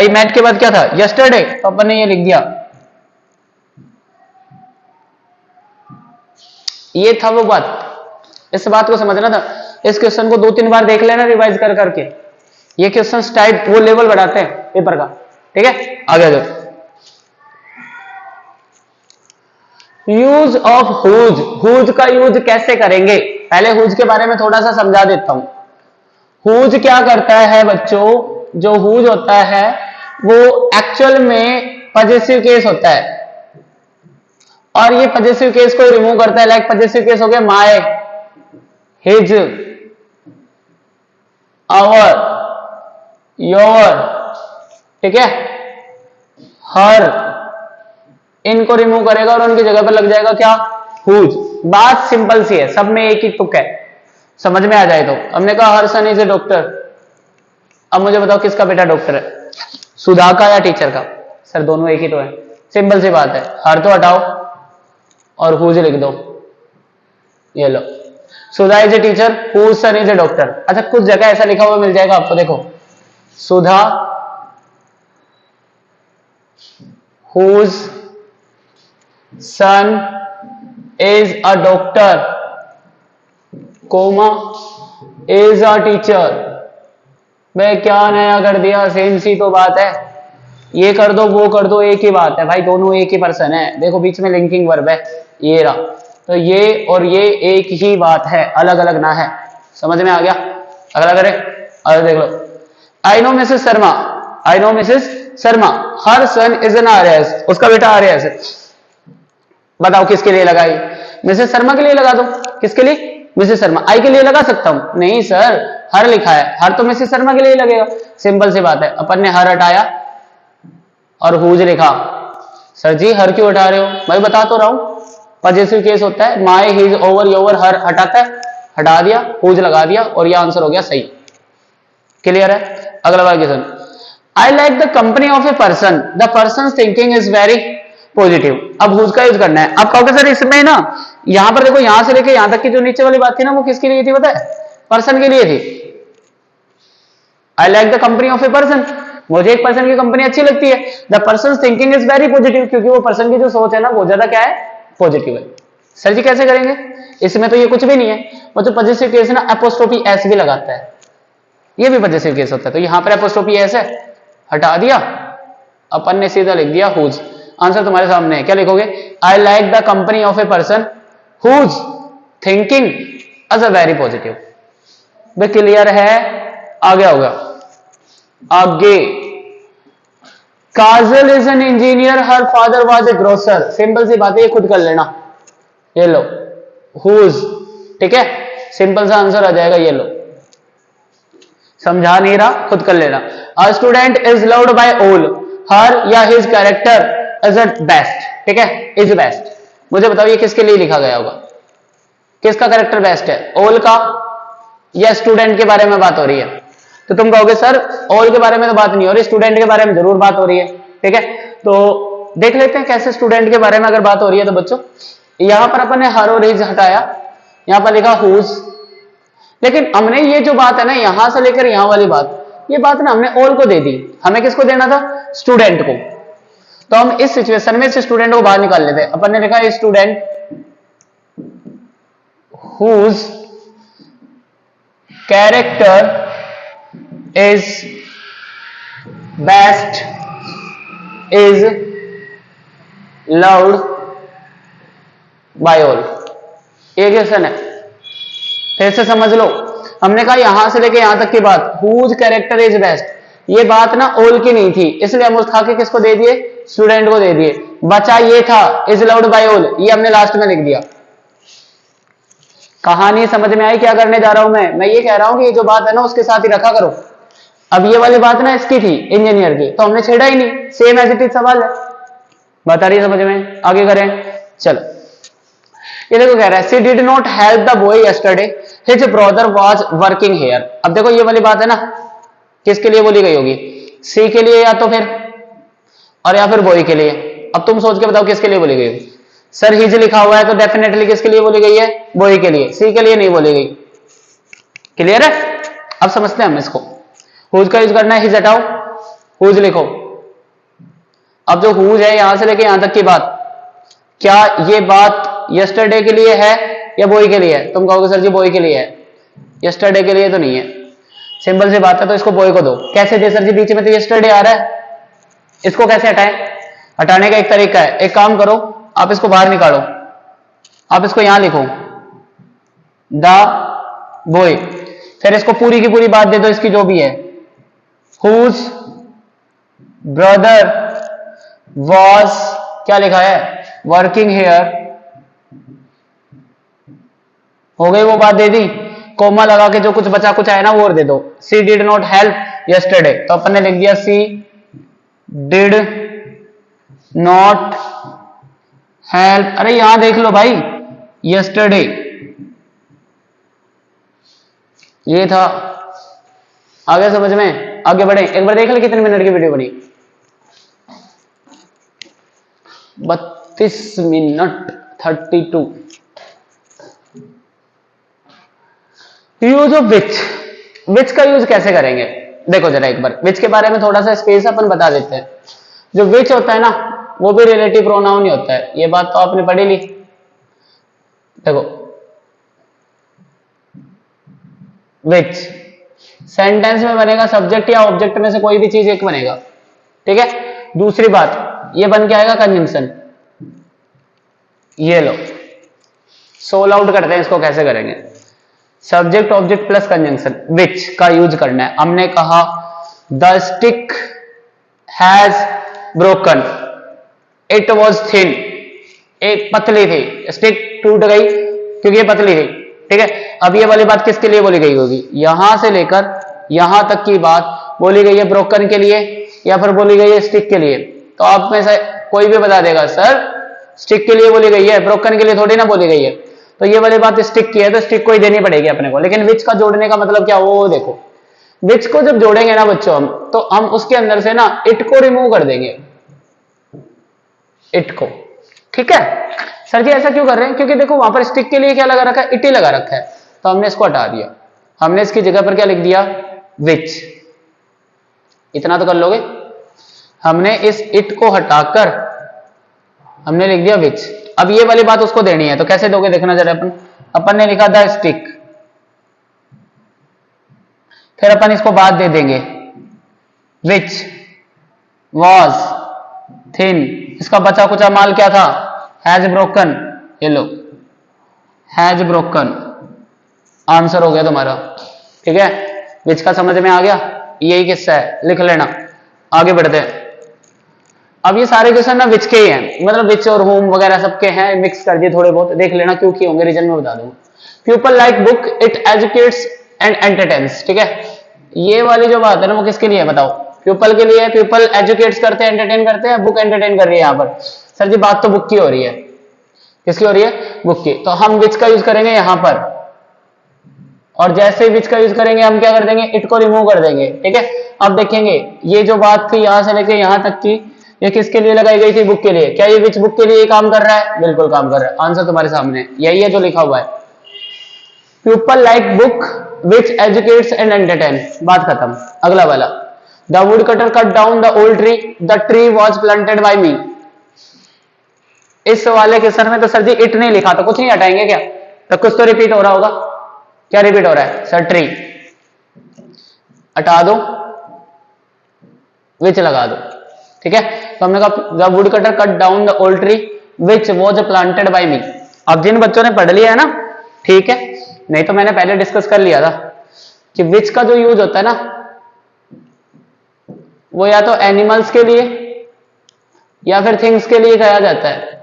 Speaker 1: मैट के बाद क्या था? यस्टरडे, तो अपन ने ये लिख दिया। ये था वो बात, इस बात को समझना था। इस क्वेश्चन को 2-3 बार देख लेना रिवाइज कर करके, ये क्वेश्चन टाइप वो लेवल बढ़ाते हैं पेपर का, ठीक है। आगे जाओ। यूज ऑफ हुज, हुज का यूज कैसे करेंगे? पहले हुज के बारे में थोड़ा सा समझा देता हूं। हुज क्या करता है बच्चों? जो हुज होता है वो एक्चुअल में पजेसिव केस होता है, और ये पजेसिव केस को रिमूव करता है। लाइक पजेसिव केस हो गया माय, हिज, आवर, योर, ठीक है, हर, इनको रिमूव करेगा और उनकी जगह पर लग जाएगा क्या? हुज। बात सिंपल सी है, सब में एक ही तुक है, समझ में आ जाए तो। हमने कहा हर सन इज ए डॉक्टर। अब मुझे बताओ किसका बेटा डॉक्टर है? सुधा का या टीचर का? सर दोनों एक ही तो है, सिंपल सी बात है। हर तो हटाओ और हुज लिख दो, ये लो। Sudha is a teacher, whose son is a doctor. अच्छा कुछ जगह ऐसा लिखा हुआ मिल जाएगा आपको, देखो Sudha whose son is a doctor, comma is a teacher. मैं क्या नया कर दिया? सेम सी तो बात है, ये कर दो वो कर दो, एक ही बात है भाई, दोनों एक ही पर्सन है। देखो बीच में लिंकिंग वर्ब है, ये रहा, तो ये और ये एक ही बात है, अलग अलग ना है। समझ में आ गया? अगला करें, अरे देख लो। I know Mrs Sharma, I know Mrs Sharma, her son is an IAS, उसका बेटा आर्यस है। बताओ किसके लिए लगाई? मिसेस शर्मा के लिए लगा दो। किसके लिए? मिसेस शर्मा। आई के लिए लगा सकता हूं? नहीं सर, हर लिखा है, हर तो मिसेस शर्मा के लिए लगेगा। सिंपल सी बात है, अपन ने हर हटाया और हुज लिखा। सर जी हर क्यों हटा रहे हो? मैं बता तो रहा हूं, पॉजिटिव केस होता है, माई, हिज, ओवर, योवर, हर हटाता है, हटा दिया, हुज लगा दिया और यह आंसर हो गया सही। क्लियर है? अगला वाक्य सुन, I like the company of a person, the person thinking is very positive. अब हुज का यूज करना है। अब कहोगे सर इसमें ना, यहां पर देखो, यहां से लेके यहां तक की जो नीचे वाली बात थी ना, वो किसके लिए थी पता है? पर्सन के लिए थी। आई like the company of a person, मुझे एक पर्सन की कंपनी अच्छी लगती है। The person thinking is very positive, क्योंकि वो पर्सन की जो सोच है ना वो ज्यादा क्या है? पॉजिटिव है। सर जी कैसे करेंगे? इसमें तो ये कुछ भी नहीं है, वो जो पॉजिटिव केस है ना, एपोस्ट्रोफी एस भी लगाता है, ये भी पॉजिटिव केस होता है। तो यहां पर एपोस्ट्रोफी एस है, हटा दिया, अपन ने सीधा लिख दिया हुज। आंसर तुम्हारे सामने है, क्या लिखोगे? I like the company of a person whose thinking is a very positive. वे क्लियर है? आगे होगा, आगे, Kajal is an engineer, her father was a grocer. Simple सी बात है, ये खुद कर लेना, ये लो हुज, ठीक है, सिंपल सा आंसर आ जाएगा, ये लो, समझा नहीं रहा, खुद कर लेना। A student is loved by all, her या his character is at best, ठीक है, इज बेस्ट। मुझे बताओ ये किसके लिए लिखा गया होगा? किसका कैरेक्टर बेस्ट है? ऑल का या स्टूडेंट के बारे में बात हो रही है? तो तुम कहोगे सर ऑल के बारे में तो बात नहीं हो रही, स्टूडेंट के बारे में जरूर बात हो रही है, ठीक है। तो देख लेते हैं कैसे स्टूडेंट के बारे में अगर बात हो रही है। तो बच्चों यहां पर अपन ने हर और हिज हटाया, यहां पर लिखा हुज, लेकिन हमने ये जो बात है ना यहां से लेकर यहां वाली बात, ये बात ना हमने ऑल को दे दी, हमें किसको देना था? स्टूडेंट को। तो हम इस सिचुएशन में स्टूडेंट को बाहर निकाल लेते हैं। अपन ने लिखा student whose character is best is loved by all. एक क्वेश्चन है, फिर से समझ लो, हमने कहा यहां से लेके यहां तक की बात, हुज कैरेक्टर इज बेस्ट, ये बात ना ऑल की नहीं थी, इसलिए हम उठा के किसको दे दिए? स्टूडेंट को दे दिए। बचा ये था इज लव्ड बाय ऑल, ये हमने लास्ट में लिख दिया। कहानी समझ में आई क्या करने जा रहा हूं मैं ये कह रहा हूं कि ये जो बात है ना उसके साथ ही रखा करो। अब ये वाली बात ना इसकी थी इंजीनियर की, तो हमने छेड़ा ही नहीं, सेम एज इट इज सवाल है। बता रही है समझ में? आगे करें, चलो। ये देखो कह रहा है she did not help the boy yesterday, his brother was working here. अब देखो ये वाली बात है ना किसके लिए बोली गई होगी? सी के लिए या तो फिर, और या फिर बॉय के लिए। अब तुम सोच के बताओ किसके लिए बोली गई होगी? सर हिज लिखा हुआ है तो डेफिनेटली किसके लिए बोली गई है? बॉय के लिए, सी के लिए नहीं बोली गई। क्लियर है? अब समझते हैं हम इसको। हुज का यूज करना है, हिज हटाओ, हुज लिखो। अब जो हुज है यहां से लेके यहां तक की बात, क्या ये बात यस्टरडे के लिए है या बॉय के लिए है? तुम कहोगे सर जी बॉय के लिए है, यस्टरडे के लिए तो नहीं है। सिंपल सी बात है, तो इसको बॉय को दो। कैसे दे सर जी? बीच में तो यस्टरडे आ रहा है, इसको कैसे हटाएं? हटाने का एक तरीका है, एक काम करो, आप इसको बाहर निकालो, आप इसको यहां लिखो द बॉय, फिर इसको पूरी की पूरी बात दे दो इसकी जो भी है, हुज ब्रदर वॉज, क्या लिखा है? Working here. हो गई वो बात, दे दी। कोमा लगा के जो कुछ बचा कुछ आया ना वो और दे दो। सी डिड नॉट हेल्प यस्टरडे, तो अपन ने लिख दिया सी डिड नॉट हेल्प। अरे यहां देख लो भाई, यस्टरडे ये था। आगे समझ में? आगे बढ़े, एक बार देख ले कितने मिनट की वीडियो बनी। 32 मिनट 32। यूज ऑफ विच का यूज कैसे करेंगे? देखो जरा एक बार विच के बारे में थोड़ा सा स्पेस अपन बता देते हैं। जो विच होता है ना वो भी रिलेटिव प्रोनाउन ही होता है, ये बात तो आपने पढ़ी ली। देखो विच सेंटेंस में बनेगा, सब्जेक्ट या ऑब्जेक्ट में से कोई भी चीज एक बनेगा, ठीक है। दूसरी बात ये बन के आएगा कंजंक्शन। ये लो, सोल आउट करते हैं इसको, कैसे करेंगे? सब्जेक्ट ऑब्जेक्ट प्लस कंजंक्शन, विच का यूज करना है। हमने कहा the stick has broken, it was thin, एक पतली थी, स्टिक टूट गई क्योंकि ये पतली थी, ठीक है। अब ये वाली बात किसके लिए बोली गई होगी, यहां से लेकर यहां तक की बात बोली गई है ब्रोकन के लिए या फिर बोली गई है स्टिक के लिए। तो आप में से कोई भी बता देगा सर स्टिक के लिए बोली गई है, ब्रोकन के लिए थोड़ी ना बोली गई है। तो ये वाली बात स्टिक की है तो स्टिक को ही देनी पड़ेगी अपने को। लेकिन विच का जोड़ने का मतलब क्या, वो देखो, विच को जब जोड़ेंगे ना बच्चों हम, तो हम उसके अंदर से ना इट को रिमूव कर देंगे, इट को, ठीक है। सर जी ऐसा क्यों कर रहे हैं, क्योंकि देखो वहां पर स्टिक के लिए क्या लगा रखा है, इट ही लगा रखा है, तो हमने इसको हटा दिया, हमने इसकी जगह पर क्या लिख दिया, विच। इतना तो कर लोगे, हमने इस इट को हटाकर हमने लिख दिया विच। अब ये वाली बात उसको देनी है, तो कैसे दोगे देखना जरा। अपन ने लिखा द स्टिक, फिर अपन इसको बाद दे देंगे विच वॉज थिन, इसका बचा कुचा माल क्या था, हैज ब्रोकन, ये लो हैज ब्रोकन, आंसर हो गया तुम्हारा, ठीक है। विच का समझ में आ गया, यही किस्सा है, लिख लेना। आगे बढ़ते हैं। अब ये सारे क्वेश्चन ना विच के ही हैं, मतलब विच और होम वगैरह सबके हैं, मिक्स कर दिए थोड़े बहुत, देख लेना क्यों किए होंगे, रीजन में बता दूंगा। People like book, it educates and entertains, ठीक है। ये वाली जो बात है ना वो किसके लिए है बताओ, पीपल के लिए। पीपल एजुकेट्स करते हैं, एंटरटेन करते हैं, बुक एंटरटेन कर रही है यहाँ पर। सर जी बात तो बुक की हो रही है, किसकी हो रही है, बुक की। तो हम विच का यूज करेंगे यहां पर, और जैसे विच का यूज करेंगे हम क्या कर देंगे, इट को रिमूव कर देंगे, ठीक है। अब देखेंगे ये जो बात थी यहां से लेके यहां तक की, ये किसके लिए लगाई गई थी, बुक के लिए। क्या ये विच बुक के लिए काम कर रहा है, बिल्कुल काम कर रहा है। आंसर तुम्हारे सामने यही है जो लिखा हुआ है, people like book which educates and entertain, बात खत्म। अगला वाला, the wood cutter cut down the old tree, the tree was planted by me. इस वाले क्वेश्चन में तो सर जी इट नहीं लिखा, तो कुछ नहीं हटाएंगे क्या, तो कुछ तो रिपीट हो रहा होगा। क्या रिपीट हो रहा है सर, ट्री हटा दो, विच लगा दो, ठीक है। तो हमने कहा the wood cutter cut down the old tree which was planted by me. अब जिन बच्चों ने पढ़ लिया है ना, ठीक है, नहीं तो मैंने पहले डिस्कस कर लिया था कि विच का जो यूज होता है ना वो या तो एनिमल्स के लिए या फिर थिंग्स के लिए कहा जाता है,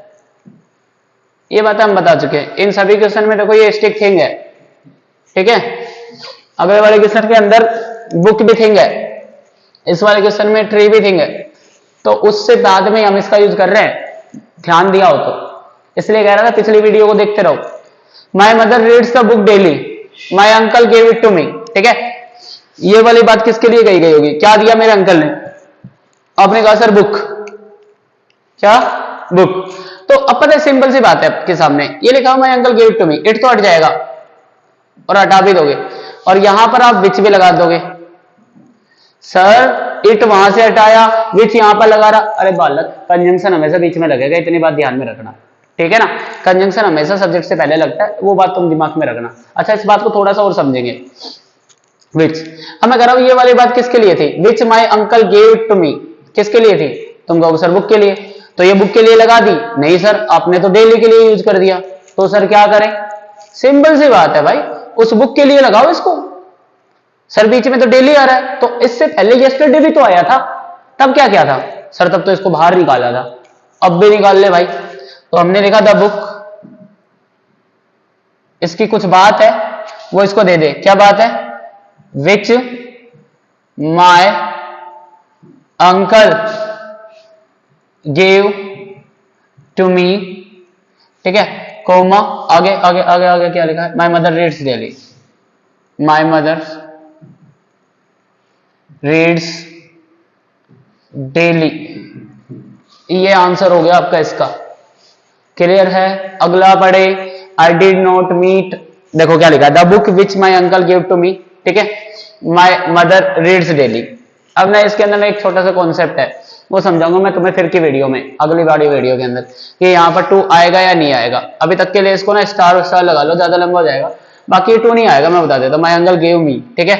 Speaker 1: ये बात हम बता चुके हैं। इन सभी क्वेश्चन में देखो ये स्टिक थिंग है, ठीक है। अगले वाले क्वेश्चन के अंदर बुक भी थिंग है, इस वाले क्वेश्चन में ट्री भी थिंग है, तो उससे बाद में हम इसका यूज कर रहे हैं, ध्यान दिया हो तो। इसलिए कह रहा था पिछली वीडियो को देखते रहो। My mother reads the book daily, my uncle gave it to me, ठीक है। ये वाली बात किसके लिए कही गई होगी, क्या दिया मेरे अंकल ने, आपने कहा सर बुक, क्या बुक। तो अब पता है सिंपल सी बात है आपके सामने, ये लिखा हुआ my uncle gave it to me, it तो हट जाएगा और हटा भी दोगे, और यहां पर आप विच भी लगा दोगे। सर इट वहां से हटाया, विच यहां पर लगा रहा, अरे बालक कंजंक्शन हमेशा बीच में लगेगा, इतनी बात ध्यान में रखना, ठीक है ना। कंजंक्शन हमेशा सब्जेक्ट से पहले लगता है, वो बात तुम दिमाग में रखना। अच्छा इस बात को थोड़ा सा और समझेंगे। विच, अब मैं कह रहा हूं ये वाली बात किसके लिए थी, which my uncle gave it to me, किसके लिए थी, तुम कहोगे सर बुक के लिए, तो ये बुक के लिए लगा दी, नहीं सर आपने तो डेली के लिए यूज कर दिया, तो सर क्या करें, सिंपल सी बात है भाई, उस बुक के लिए लगाओ इसको। सर बीच में तो डेली आ रहा है, तो इससे पहले यस्टरडे भी तो आया था, तब क्या क्या था सर, तब तो इसको बाहर निकाला था, अब भी निकाल ले भाई। तो हमने लिखा द बुक, इसकी कुछ बात है वो इसको दे दे, क्या बात है, which my uncle gave to me, ठीक है, कोमा आगे आगे आगे आगे क्या लिखा है, my mother reads daily, my mother reads daily, ये आंसर हो गया आपका इसका, क्लियर है। अगला पढ़े, आई डिड नॉट मीट, देखो क्या लिखा है, the book which my uncle give to me, ठीक है, माई मदर रीड्स डेली। अब ना इसके अंदर एक छोटा सा कॉन्सेप्ट है, वो समझाऊंगा मैं तुम्हें फिर की वीडियो में, अगली वाली वीडियो के अंदर, कि यहाँ पर 2 आएगा या नहीं आएगा। अभी तक के लिए इसको ना स्टार स्टार लगा लो, ज्यादा लंबा हो जाएगा, बाकी 2 नहीं आएगा, मैं बता देता हूँ। माई अंकल गिव मी, ठीक है,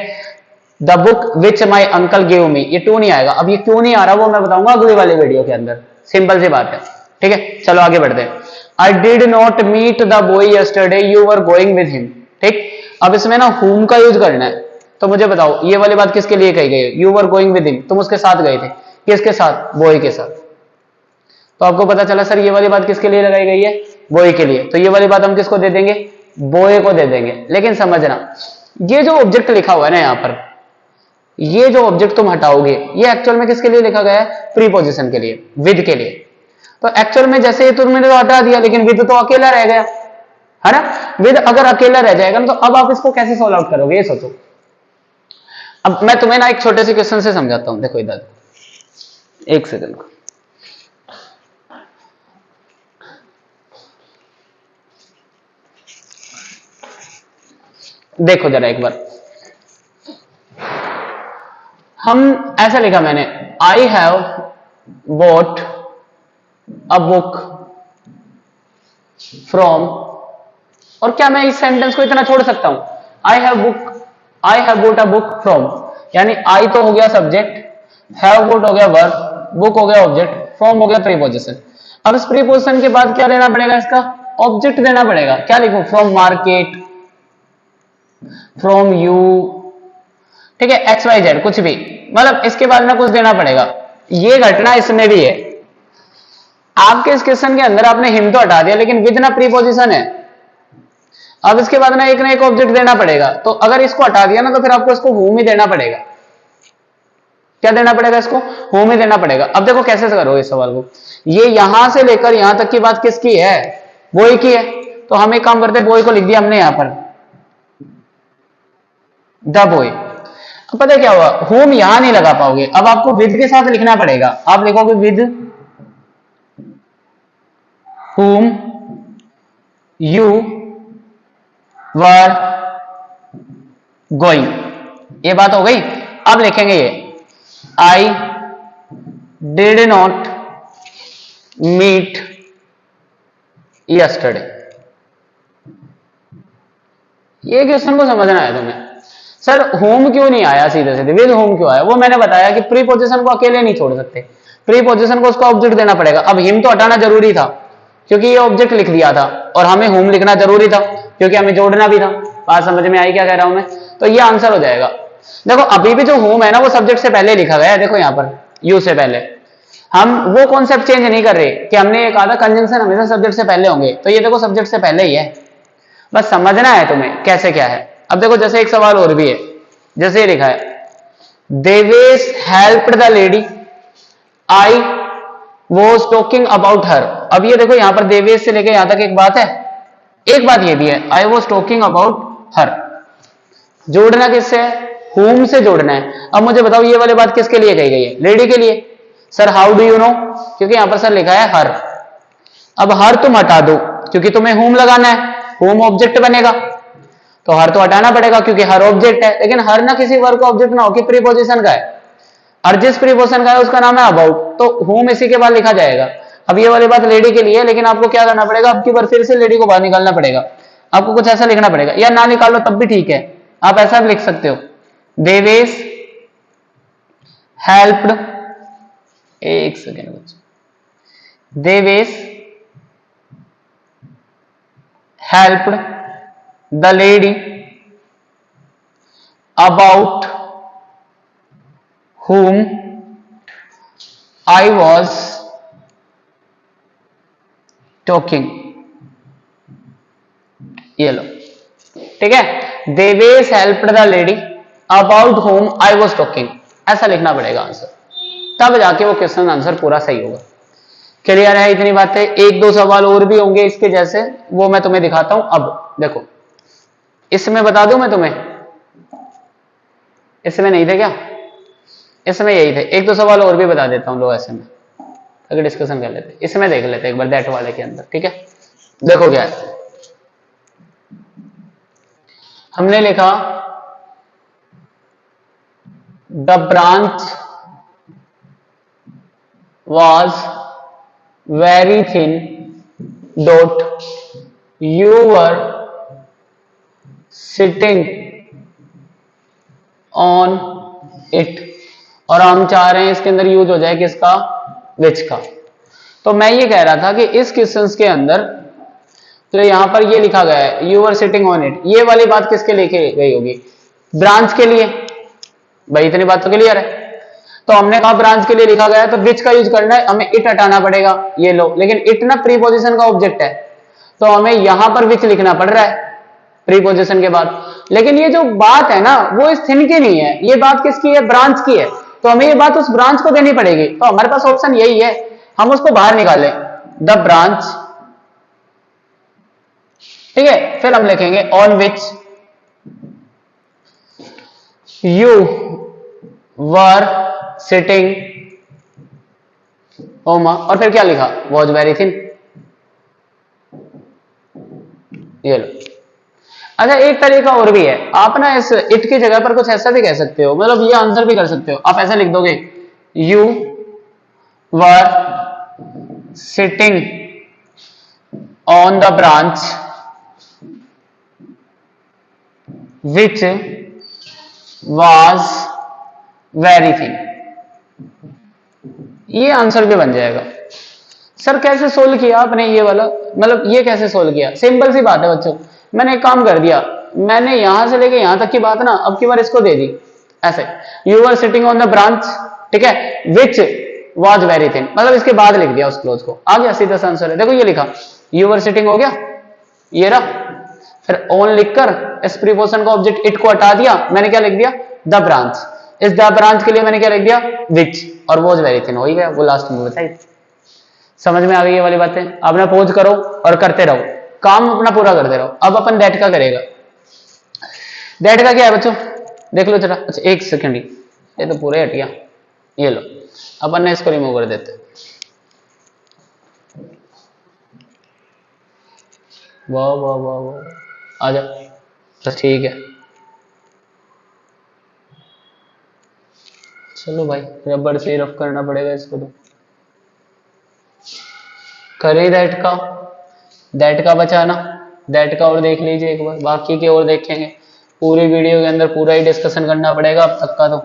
Speaker 1: the book which my uncle give me, ये 2 नहीं आएगा। अब ये क्यों नहीं आ रहा वो मैं बताऊंगा अगली वाली वीडियो के अंदर, सिंपल सी बात है, ठीक है। चलो आगे बढ़ते हैं। I did not meet the boy yesterday, you were going with him, ठीक। अब इसमें ना whom का यूज करना है, तो मुझे बताओ ये वाली बात किसके लिए कही गई है, you were going with him, तुम उसके साथ गए थे, किसके साथ? बॉय के साथ। तो आपको पता चला सर ये वाली बात किसके लिए लगाई गई है? बॉय के लिए। तो ये वाली बात हम किसको दे देंगे? बॉय को दे देंगे। लेकिन समझना, ये जो ऑब्जेक्ट लिखा हुआ है ना यहां पर, ये जो ऑब्जेक्ट तुम हटाओगे, ये एक्चुअल में किसके लिए लिखा गया है? प्रीपोजिशन के लिए, विद के लिए। तो एक्चुअल में जैसे तुमने तो हटा दिया, लेकिन विद तो अकेला रह गया, है ना? विद अगर अकेला रह जाएगा ना, तो अब आप इसको कैसे सॉल्व आउट करोगे, ये सोचो। अब मैं तुम्हें ना एक छोटे से क्वेश्चन से समझाता हूं। देखो इधर, एक सेकंड, देखो जरा एक बार। हम ऐसा लिखा मैंने, I have bought a book from, और क्या मैं इस सेंटेंस को इतना छोड़ सकता हूं? I have bought a book from, यानी आई तो हो गया सब्जेक्ट, हैव बॉट हो गया वर्ब, बुक हो गया ऑब्जेक्ट, फ्रॉम हो गया प्रीपोजिशन। अब इस प्रीपोजिशन के बाद क्या लेना पड़ेगा? इसका ऑब्जेक्ट देना पड़ेगा। क्या लिखूं? फ्रॉम मार्केट, फ्रॉम यू, ठीक है, एक्स वाई जेड, कुछ भी, मतलब इसके बाद में कुछ देना पड़ेगा। ये घटना इसमें भी है। आपके इस क्वेश्चन के अंदर आपने हिम तो हटा दिया, लेकिन विद ना प्रीपोजिशन है। अब इसके बाद ना एक ऑब्जेक्ट देना पड़ेगा। तो अगर इसको हटा दिया ना, तो फिर आपको इसको होम ही देना पड़ेगा। क्या देना पड़ेगा? इसको होम ही देना पड़ेगा। अब देखो कैसे करो इस सवाल को। ये यहां से लेकर यहां तक की बात किसकी है? बॉय की है। तो हम एक काम करते हैं, बॉय को लिख दिया हमने यहां पर, द बॉय। अब पता है क्या हुआ? होम यहां नहीं लगा पाओगे, अब आपको विद के साथ लिखना पड़ेगा। आप लिखोगे with whom you were going, ये बात हो गई। अब लिखेंगे ये, I did not meet yesterday। ये क्वेश्चन को समझना है तुम्हें। सर होम क्यों नहीं आया सीधे सीधे, विद होम क्यों आया? वो मैंने बताया कि प्रीपोजिशन को अकेले नहीं छोड़ सकते, प्रीपोजिशन को उसका ऑब्जेक्ट देना पड़ेगा। अब हिम तो हटाना जरूरी था, क्योंकि ये ऑब्जेक्ट लिख दिया था, और हमें होम लिखना जरूरी था, क्योंकि हमें जोड़ना भी था। बात समझ में आई क्या कह रहा हूं मैं? तो ये आंसर हो जाएगा। देखो अभी भी जो होम है ना, वो सब्जेक्ट से पहले लिखा गया है। देखो यहां पर यू से पहले, हम वो कॉन्सेप्ट चेंज नहीं कर रहे कि हमने ये कहा था कंजंक्शन हमेशा सब्जेक्ट से पहले होंगे। तो ये देखो सब्जेक्ट से पहले ही है, बस समझना है तुम्हें कैसे क्या है। अब देखो जैसे एक सवाल और भी है, जैसे ये लिखा है, Devesh helped the lady I was talking about her. अब ये देखो यहां पर देवेश से लेके यहां तक एक बात है, एक बात ये भी है, I was talking about her. जोड़ना किससे है? होम से जोड़ना है। अब मुझे बताओ ये वाली बात किसके लिए कही गई है? लेडी के लिए। Sir how do you know? क्योंकि यहां पर सर लिखा है हर। अब हर तुम हटा दो, क्योंकि तुम्हें होम लगाना है, होम ऑब्जेक्ट बनेगा, तो हर तो हटाना पड़ेगा क्योंकि हर ऑब्जेक्ट है। लेकिन हर ना किसी वर्ग का ऑब्जेक्ट ना हो कि प्रीपोजिशन का है, और जिस प्रीपोजिशन का है उसका नाम है अबाउट, तो होम इसी के बाद लिखा जाएगा। अब ये वाली बात लेडी के लिए, लेकिन आपको क्या करना पड़ेगा? अब की बार फिर से लेडी को बाहर निकालना पड़ेगा। आपको कुछ ऐसा लिखना पड़ेगा, या ना निकालो तब भी ठीक है, आप ऐसा भी लिख सकते हो, देवेश हेल्प्ड, एक सेकेंड बच्चों, Devesh helped the lady about whom I was talking। ये लो, ठीक है, Devesh helped the lady about whom I was talking, ऐसा लिखना पड़ेगा आंसर, तब जाके वो क्वेश्चन आंसर पूरा सही होगा। क्लियर है इतनी बातें? एक दो सवाल और भी होंगे इसके जैसे, वो मैं तुम्हें दिखाता हूं। अब देखो इसमें बता दूं मैं तुम्हें, इसमें नहीं थे क्या? इसमें यही थे। एक दो सवाल और भी बता देता हूं, लो ऐसे में अगर डिस्कशन कर लेते, इसमें देख लेते एक बार दैट वाले के अंदर, ठीक है? देखो क्या है, हमने लिखा the branch was very thin dot you were sitting on it, और हम चाह रहे हैं इसके अंदर यूज हो जाए किसका? विच का। तो मैं ये कह रहा था कि इस क्वेश्चन के अंदर तो यहां पर ये लिखा गया है you are sitting on it, ये वाली बात किसके लिखी गई होगी? ब्रांच के लिए। भाई इतनी बात तो क्लियर है। तो हमने कहा ब्रांच के लिए लिखा गया है, तो विच का यूज करना है, हमें इट हटाना पड़ेगा, ये लो। लेकिन इट ना प्रीपोजिशन का ऑब्जेक्ट है, तो हमें यहां पर विच लिखना पड़ रहा है प्रीपोजिशन के बाद। लेकिन ये जो बात है ना वो इस थिन की नहीं है, ये बात किसकी है, ब्रांच की है, तो हमें ये बात उस ब्रांच को देनी पड़ेगी। तो हमारे पास ऑप्शन यही है, हम उसको बाहर निकालें, द ब्रांच, ठीक है। फिर हम लिखेंगे on which you were sitting, ओमा, और फिर क्या लिखा, वॉज वेरी थिन, ये लो। अच्छा एक तरीका और भी है, आप ना इस इट की जगह पर कुछ ऐसा भी कह सकते हो, मतलब ये आंसर भी कर सकते हो। आप ऐसा लिख दोगे, you were sitting on the branch which was very thin, ये आंसर भी बन जाएगा। सर कैसे सोल्व किया आपने ये वाला, मतलब ये कैसे सोल्व किया, सिंपल सी बात है बच्चों, मैंने एक काम कर दिया, मैंने यहां से लेके यहां तक की बात ना अब की बार इसको दे दी ऐसे, you were sitting on the branch, ठीक है, विच वाज वेरी थिन, मतलब इसके बाद लिख दिया उस क्लोज को, आ गया सीधा सा आंसर है। देखो ये लिखा, यू वर सिटिंग हो गया, ये रहा, फिर ऑन लिखकर इस प्रीपोजिशन का ऑब्जेक्ट इट को हटा दिया, मैंने क्या लिख दिया, द ब्रांच, इस द ब्रांच के लिए मैंने क्या लिख दिया, विच, और वॉज वेरी थिन, हो ही गया, वो लास्ट में बताई। समझ में आ गई ये वाली बातें, अपना पोज करो और करते रहो, काम अपना पूरा करते रहो। अब अपन दैट का करेगा, दैट का क्या है बच्चों, देख लो जरा। अच्छा एक सेकंड, ये तो पूरे हट गया, ये लो, अपन ने इसको रिमूव कर देते, वाह वाह वाह वाह, आ जा, तो ठीक है, चलो भाई रबर से रफ करना पड़ेगा इसको, तो करे दैट का बचाना, दैट का और देख लीजिए एक बार, बाकी के और देखेंगे, पूरी वीडियो के अंदर पूरा ही डिस्कशन करना पड़ेगा अब तक का, तो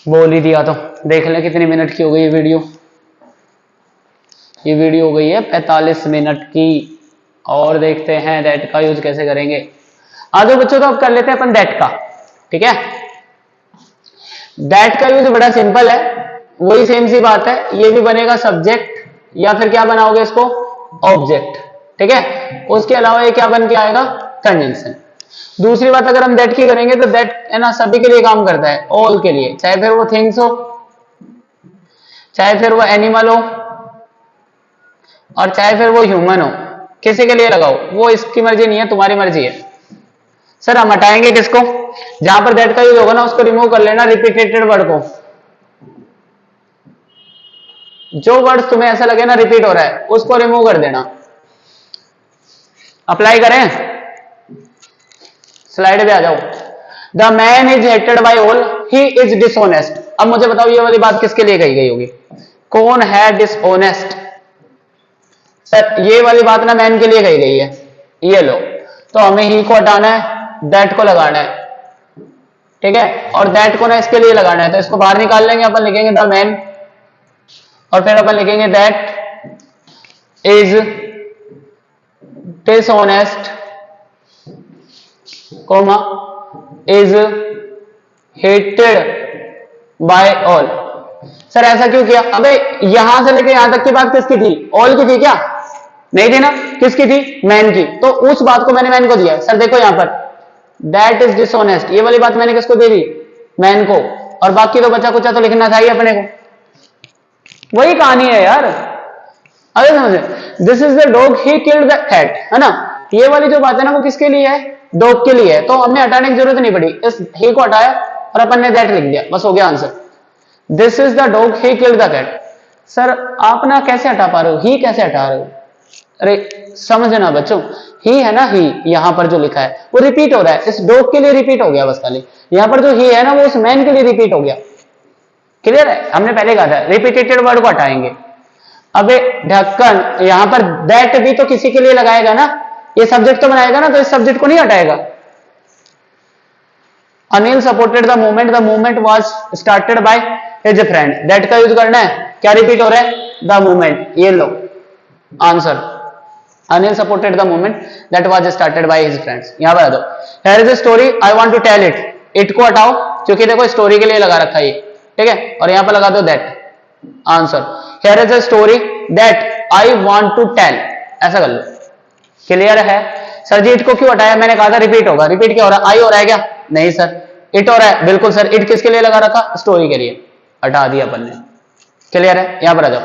Speaker 1: बोल ही दिया, तो देख लें कितनी मिनट की हो गई ये वीडियो हो गई है 45 मिनट की, और देखते हैं दैट का यूज कैसे करेंगे। आज बच्चों तो अब कर लेते हैं अपन दैट का, ठीक है। दैट का यूज बड़ा सिंपल है, वही सेम सी बात है, ये भी बनेगा सब्जेक्ट या फिर क्या बनाओगे इसको, ऑब्जेक्ट, ठीक है। उसके अलावा ये क्या बन के आएगा, कंजंक्शन। दूसरी बात अगर हम दैट की करेंगे तो दैट है ना सभी के लिए काम करता है, ऑल के लिए, चाहे फिर वो थिंग्स हो, चाहे फिर वो एनिमल हो, और चाहे फिर वो ह्यूमन हो, किसी के लिए लगाओ, वो इसकी मर्जी नहीं है, तुम्हारी मर्जी है। सर हम हटाएंगे किसको, जहां पर दैट का यूज होगा ना उसको रिमूव कर लेना, रिपीटेटेड वर्ड को, जो वर्ड तुम्हें ऐसा लगे ना रिपीट हो रहा है उसको रिमूव कर देना। अप्लाई करें, स्लाइड पे आ जाओ। The man is hated by all, he is dishonest. अब मुझे बताओ ये वाली बात किसके लिए कही गई होगी, कौन है डिसऑनेस्ट। सर ये वाली बात ना मैन के लिए कही गई है, ये लो, तो हमें ही को हटाना है, दैट को लगाना है, ठीक है, और दैट को ना इसके लिए लगाना है, तो इसको बाहर निकाल लेंगे, अपन लिखेंगे द मैन, और फिर अपन लिखेंगे that is dishonest, comma is hated by all. Sir ऐसा क्यों किया, अबे यहां से लेके यहां तक की बात किसकी थी, ऑल की थी क्या, नहीं थी ना, किसकी थी, मैन की, तो उस बात को मैंने मैन को दिया। सर देखो यहां पर दैट इज डिसऑनेस्ट, ये वाली बात मैंने किसको दे दी, मैन को, और बाकी तो बचा कुचा तो लिखना था ही अपने को, वही कहानी है यार। अरे समझे, this is the dog he killed the cat, है ना, ये वाली जो बात है ना वो किसके लिए है, डॉग के लिए है, तो हमें हटाने की जरूरत नहीं पड़ी, इस ही को हटाया और अपन ने दैट लिख दिया, बस हो गया answer. This is the dog he killed the cat. Sir आप ना कैसे हटा पा रहे हो, ही कैसे हटा रहे हो, अरे समझना बच्चों, ही है ना, ही यहां पर जो लिखा है वो रिपीट हो रहा है, इस डॉग के लिए रिपीट हो गया बस खाली, यहां पर जो ही है ना वो उस मैन के लिए रिपीट हो गया, क्लियर है, हमने पहले कहा था रिपीटेटेड वर्ड को हटाएंगे। अबे ढक्कन, यहां पर दैट भी तो किसी के लिए लगाएगा ना, ये सब्जेक्ट तो बनाएगा ना, तो इस सब्जेक्ट को नहीं हटाएगा। Anil supported the movement was started by his friend, that का यूज करना है, क्या रिपीट हो रहा है, द मूवमेंट, ये लो answer, Anil supported the movement that was started by his friends. यहां पर दो, here is a story I want to tell it, it को हटाओ क्योंकि देखो स्टोरी के लिए लगा रखा है, ठीक है, और यहां पर लगा दो that answer. Here is a story that I want to tell, ऐसा कर लो। क्लियर है? सर जी इट को क्यों हटाया? मैंने कहा था रिपीट होगा, रिपीट क्या हो रहा है? आई हो रहा है क्या? नहीं सर, इट हो रहा है। बिल्कुल सर, इट किसके लिए लगा रखा? स्टोरी के लिए, हटा दिया अपन ने। क्लियर है? यहां पर आ जाओ।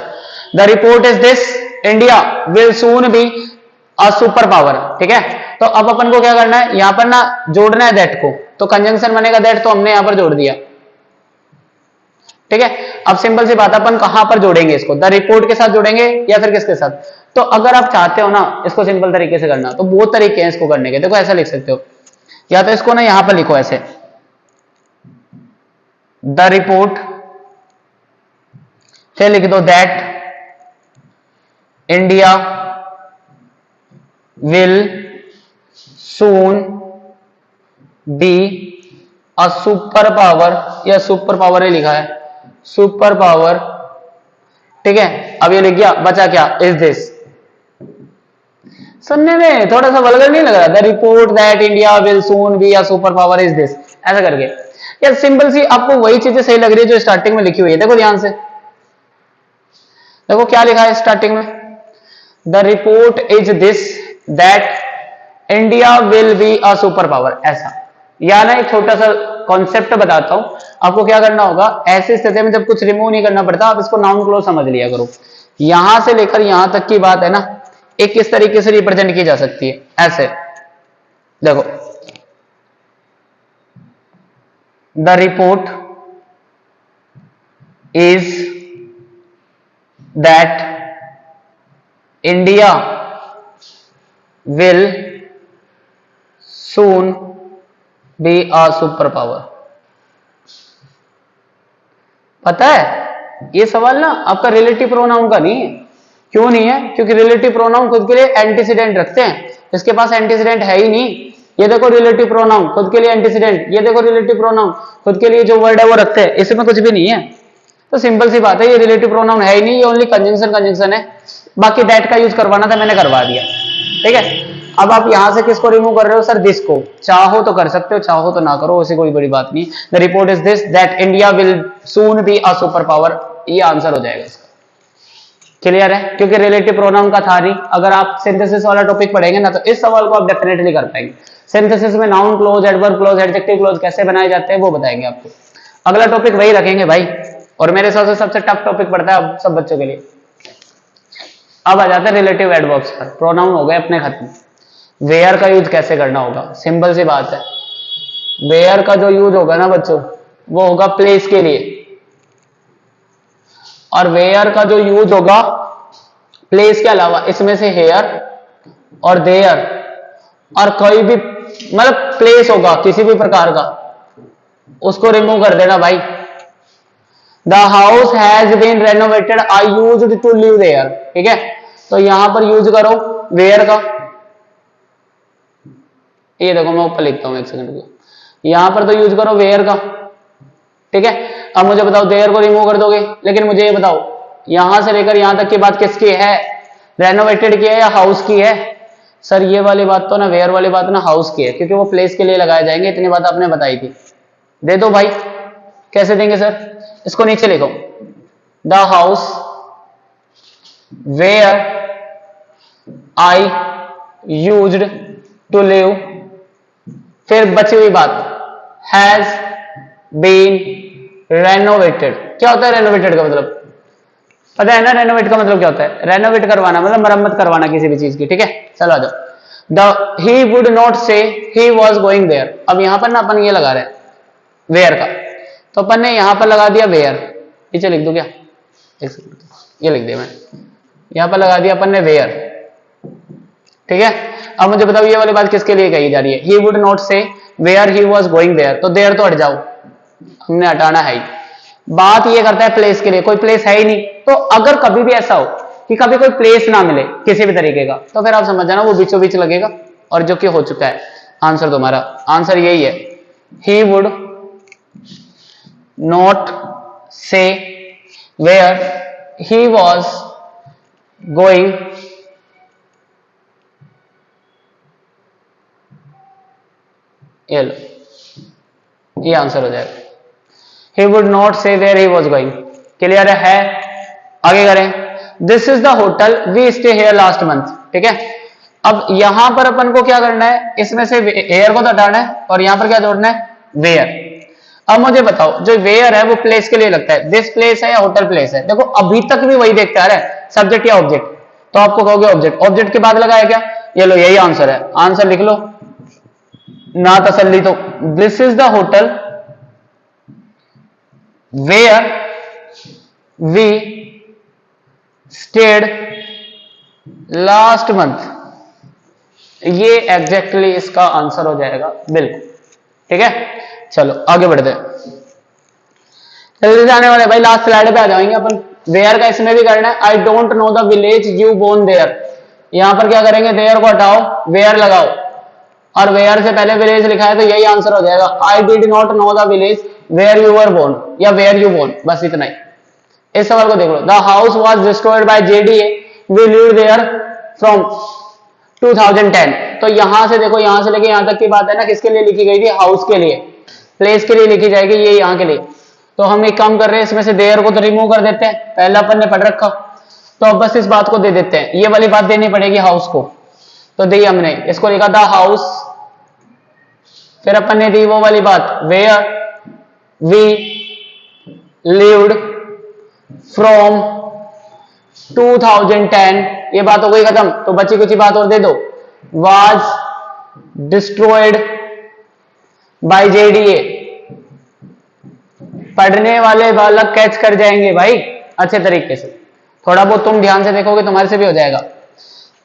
Speaker 1: The report is this, India will soon be a super power. ठीक है, तो अब अपन को क्या करना है? यहां पर ना जोड़ना है दैट को, तो कंजंक्शन बनेगा दैट, तो हमने यहां पर जोड़ दिया। ठीक है, अब सिंपल सी बात, अपन कहां पर जोड़ेंगे इसको? द रिपोर्ट के साथ जोड़ेंगे या फिर किसके साथ? तो अगर आप चाहते हो ना इसको सिंपल तरीके से करना, तो बहुत तरीके हैं इसको करने के। देखो ऐसा लिख सकते हो, या तो इसको ना यहां पर लिखो ऐसे, द रिपोर्ट, फिर लिख दो that India will soon be a super power, या सुपर पावर ही लिखा है, सुपर पावर। ठीक है, अब ये लिख गया, बचा क्या? Is this. सुनने में थोड़ा सा वल्गर नहीं लग रहा? The report that India will soon be a super power is this, ऐसा करके। यार सिंपल सी आपको वही चीजें सही लग रही है जो स्टार्टिंग में लिखी हुई है। देखो ध्यान से, देखो क्या लिखा है स्टार्टिंग में, the report is this that India will be a super power, ऐसा। या ना एक छोटा सा कॉन्सेप्ट बताता हूं आपको, क्या करना होगा ऐसी स्थिति में, जब कुछ रिमूव नहीं करना पड़ता, आप इसको नाउन क्लोज समझ लिया करो। यहां से लेकर यहां तक की बात है ना, एक किस तरीके से रिप्रेजेंट की जा सकती है, ऐसे। देखो, the report is that India will soon be a super power. पता है ये सवाल ना आपका रिलेटिव प्रोनाउन का नहीं है। क्यों नहीं है? क्योंकि रिलेटिव प्रोनाउन खुद के लिए एंटीसीडेंट रखते हैं, इसके पास एंटीसीडेंट है ही नहीं। ये देखो रिलेटिव प्रोनाउन खुद के लिए एंटीसीडेंट, ये देखो रिलेटिव प्रोनाउन खुद के लिए जो वर्ड है वो रखते हैं, इसमें कुछ भी नहीं है। तो सिंपल सी बात है, ये रिलेटिव प्रोनाउन है ही नहीं, ये ओनली कंजंक्शन है। बाकी दैट का यूज करवाना था, मैंने करवा दिया। ठीक है, अब आप यहां से किसको रिमूव कर रहे हो? सर दिस को। चाहो तो कर सकते हो, चाहो तो ना करो, ऐसी कोई बड़ी बात नहीं। The report is this that India will soon be a super power, ये आंसर हो जाएगा इसका। क्लियर है? क्योंकि रिलेटिव प्रोनाउन का था नहीं। अगर आप सिंथेसिस वाला टॉपिक पढ़ेंगे ना, तो इस सवाल को आप डेफिनेटली कर पाएंगे। सिंथेसिस में noun close, adverb close, adjective close कैसे बनाए जाते हैं वो बताएंगे आपको। अगला टॉपिक वही रखेंगे भाई, और मेरे हिसाब से सबसे टफ टॉपिक पड़ता है अब सब बच्चों के लिए। अब आ जाते हैं रिलेटिव एडवर्ब्स पर। प्रोनाउन हो गए अपने खत्म। वेयर का यूज कैसे करना होगा? सिंपल सी बात है, वेयर का जो यूज होगा ना बच्चों, वो होगा प्लेस के लिए। और वेयर का जो यूज होगा प्लेस के अलावा, इसमें से हेयर और देयर और कोई भी मतलब प्लेस होगा किसी भी प्रकार का, उसको रिमूव कर देना भाई। The house has been renovated, I used to live there. ठीक है, तो यहां पर यूज करो वेयर का। ये देखो मैं ऊपर लिखता हूं, एक सेकंड को, यहां पर तो यूज करो वेयर का। ठीक है, अब मुझे बताओ देयर को रिमूव कर दोगे, लेकिन मुझे ये बताओ यहां से लेकर यहां तक की बात किसकी है? रेनोवेटेड की है या हाउस की है? सर ये वाली बात तो ना, वेयर वाली बात ना हाउस की है, क्योंकि वो प्लेस के लिए लगाए जाएंगे, इतनी बात आपने बताई थी। दे दो भाई। कैसे देंगे सर? इसको नीचे लिखो, the house where I used to live, फिर बची हुई बात हैज बीन रेनोवेटेड। क्या होता है रेनोवेटेड का मतलब? पता है ना रेनोवेट का मतलब क्या होता है? रेनोवेट करवाना मतलब मरम्मत करवाना किसी भी चीज की। ठीक है, चलो आ जाओ। द ही वुड नॉट से ही वॉज गोइंग देयर। अब यहां पर ना अपन ये लगा रहे हैं वेयर का, तो अपन ने यहां पर लगा दिया वेयर। नीचे लिख दो क्या? ये लिख दिया मैंने, यहां पर लगा दिया अपन ने वेयर। ठीक है, अब मुझे बताओ ये वाली बात किसके लिए कही जा रही है? He would not say where he was going there, तो देयर तो हट जाओ, हमने हटाना है ही। बात ये करता है प्लेस के लिए, कोई प्लेस है ही नहीं। तो अगर कभी भी ऐसा हो कि कभी कोई प्लेस ना मिले किसी भी तरीके का, तो फिर आप समझ जाना वो बीचों बीच लगेगा, और जो कि हो चुका है। आंसर तुम्हारा आंसर यही है, he would not say where he was going ये लो, ये आंसर हो जाएगा। he would not say where he was going. Clear है? आगे करें, this is the hotel we stay here last month. ठीक है, अब यहां पर अपन को क्या करना है, इसमें से हेयर को तो हटाना है और यहां पर क्या जोड़ना है, वेयर। अब मुझे बताओ, जो वेयर है वो प्लेस के लिए लगता है, दिस प्लेस है या होटल प्लेस है? देखो अभी तक भी वही देखते आ रहे हैं, सब्जेक्ट या ऑब्जेक्ट, तो आपको कहोगे ऑब्जेक्ट। ऑब्जेक्ट के बाद लगाया क्या, ये लो यही आंसर है, आंसर लिख लो ना तसल्ली तो, this is the hotel where we stayed last month, ये एग्जैक्टली इसका आंसर हो जाएगा बिल्कुल। ठीक है, चलो आगे बढ़ते हैं, जल्दी जाने वाले भाई, लास्ट स्लाइड पे आ जाएंगे अपन। वेयर का इसमें भी करना है, I don't know the village you born there, यहां पर क्या करेंगे, देयर को हटाओ, वेयर लगाओ, और वेयर से पहले विलेज लिखा है तो यही आंसर हो जाएगा, I did not know the village where you were born, या वेयर यू बोर्न, बस इतना ही। इस सवाल को देख लो, the house was destroyed by JDA, we live there from 2010। तो यहां से देखो, यहां से लेके यहां तक की बात है ना, किसके लिए लिखी गई थी, हाउस के लिए, प्लेस के लिए लिखी जाएगी, ये यहां के लिए। तो हम एक काम कर रहे हैं, इसमें से देयर को तो रिमूव कर देते हैं, पहला अपन ने पढ़ रखा, तो अब बस इस बात को दे देते हैं, ये वाली बात देनी पड़ेगी हाउस को, तो दी हमने, इसको लिखा था हाउस, फिर अपन ने दी वो वाली बात, वेयर वी लिव्ड फ्रॉम 2010, ये बात हो गई खत्म। तो बची कुछ बात और दे दो, वाज डिस्ट्रॉयड बाय जेडीए, पढ़ने वाले बालक कैच कर जाएंगे भाई अच्छे तरीके से, थोड़ा बहुत तुम ध्यान से देखोगे तुम्हारे से भी हो जाएगा।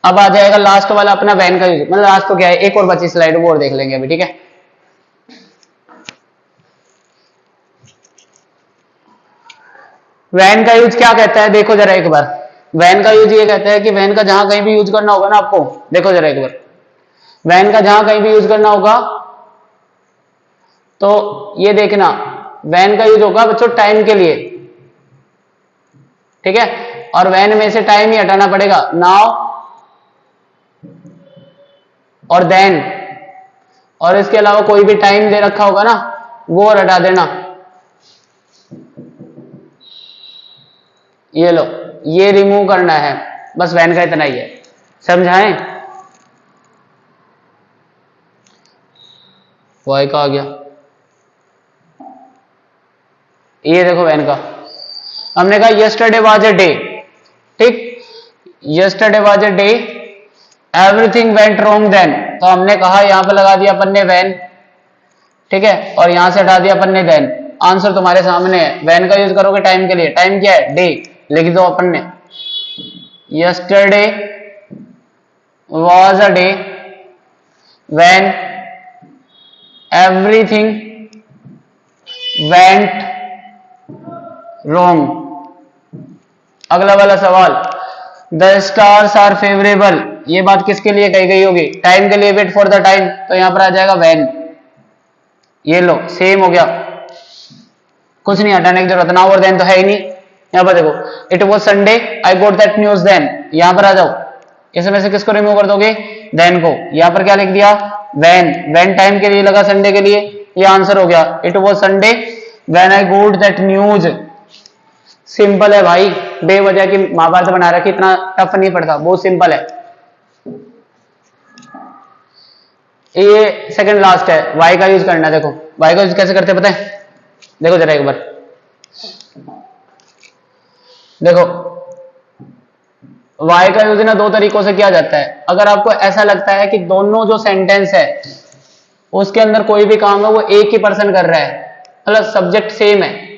Speaker 1: अब आ जाएगा लास्ट वाला अपना वैन का यूज, मतलब लास्ट तो क्या है, एक और बची स्लाइड वो और देख लेंगे अभी। ठीक है, वैन का यूज क्या कहता है, देखो जरा एक बार, वैन का यूज ये कहता है कि वैन का जहां कहीं भी यूज करना होगा ना आपको, देखो जरा एक बार, वैन का जहां कहीं भी यूज करना होगा तो ये देखना, वैन का यूज होगा बच्चों टाइम के लिए। ठीक है, और वैन में से टाइम ही हटाना पड़ेगा, नाउ और देन, और इसके अलावा कोई भी टाइम दे रखा होगा ना वो और हटा देना। ये लो, ये रिमूव करना है, बस वैन का इतना ही है, समझाएं? वाई का आ गया, ये देखो वैन का, हमने कहा यस्टरडे वाज अ डे, ठीक, yesterday was a day, everything went wrong then, तो हमने कहा यहां पर लगा दिया अपन ने वैन, ठीक है, और यहां से हटा दिया अपन ने देन, आंसर तुम्हारे सामने है। वैन का यूज करोगे टाइम के लिए, टाइम क्या है, डे, लिख दो अपन ने, yesterday was a day when everything went wrong. अगला वाला सवाल, द स्टार्स आर फेवरेबल, ये बात किसके लिए कही गई होगी, टाइम के लिए, वेट फॉर द टाइम, तो यहां पर आ जाएगा व्हेन। ये लो सेम हो गया, कुछ नहीं हटाने की जरूरत, ना और देन तो है ही नहीं। यहां पर देखो, it was Sunday I got that news then, यहां पर आ जाओ, इसमें से किसको रिमूव कर दोगे, देन को, यहां पर क्या लिख दिया, व्हेन, व्हेन टाइम के लिए लगा, संडे के लिए, ये आंसर हो गया, it was Sunday when I got that news. Simple है भाई, बेवजह की महाभारत बना रखी, इतना टफ नहीं पड़ता, बहुत सिंपल है। ये सेकंड लास्ट है, वाई का यूज करना है। देखो वाई का यूज कैसे करते हैं पता है, देखो जरा एक बार, देखो वाई का यूज ना दो तरीकों से किया जाता है। अगर आपको ऐसा लगता है कि दोनों जो सेंटेंस है उसके अंदर कोई भी काम है वो एक ही पर्सन कर रहा है, मतलब सब्जेक्ट सेम है,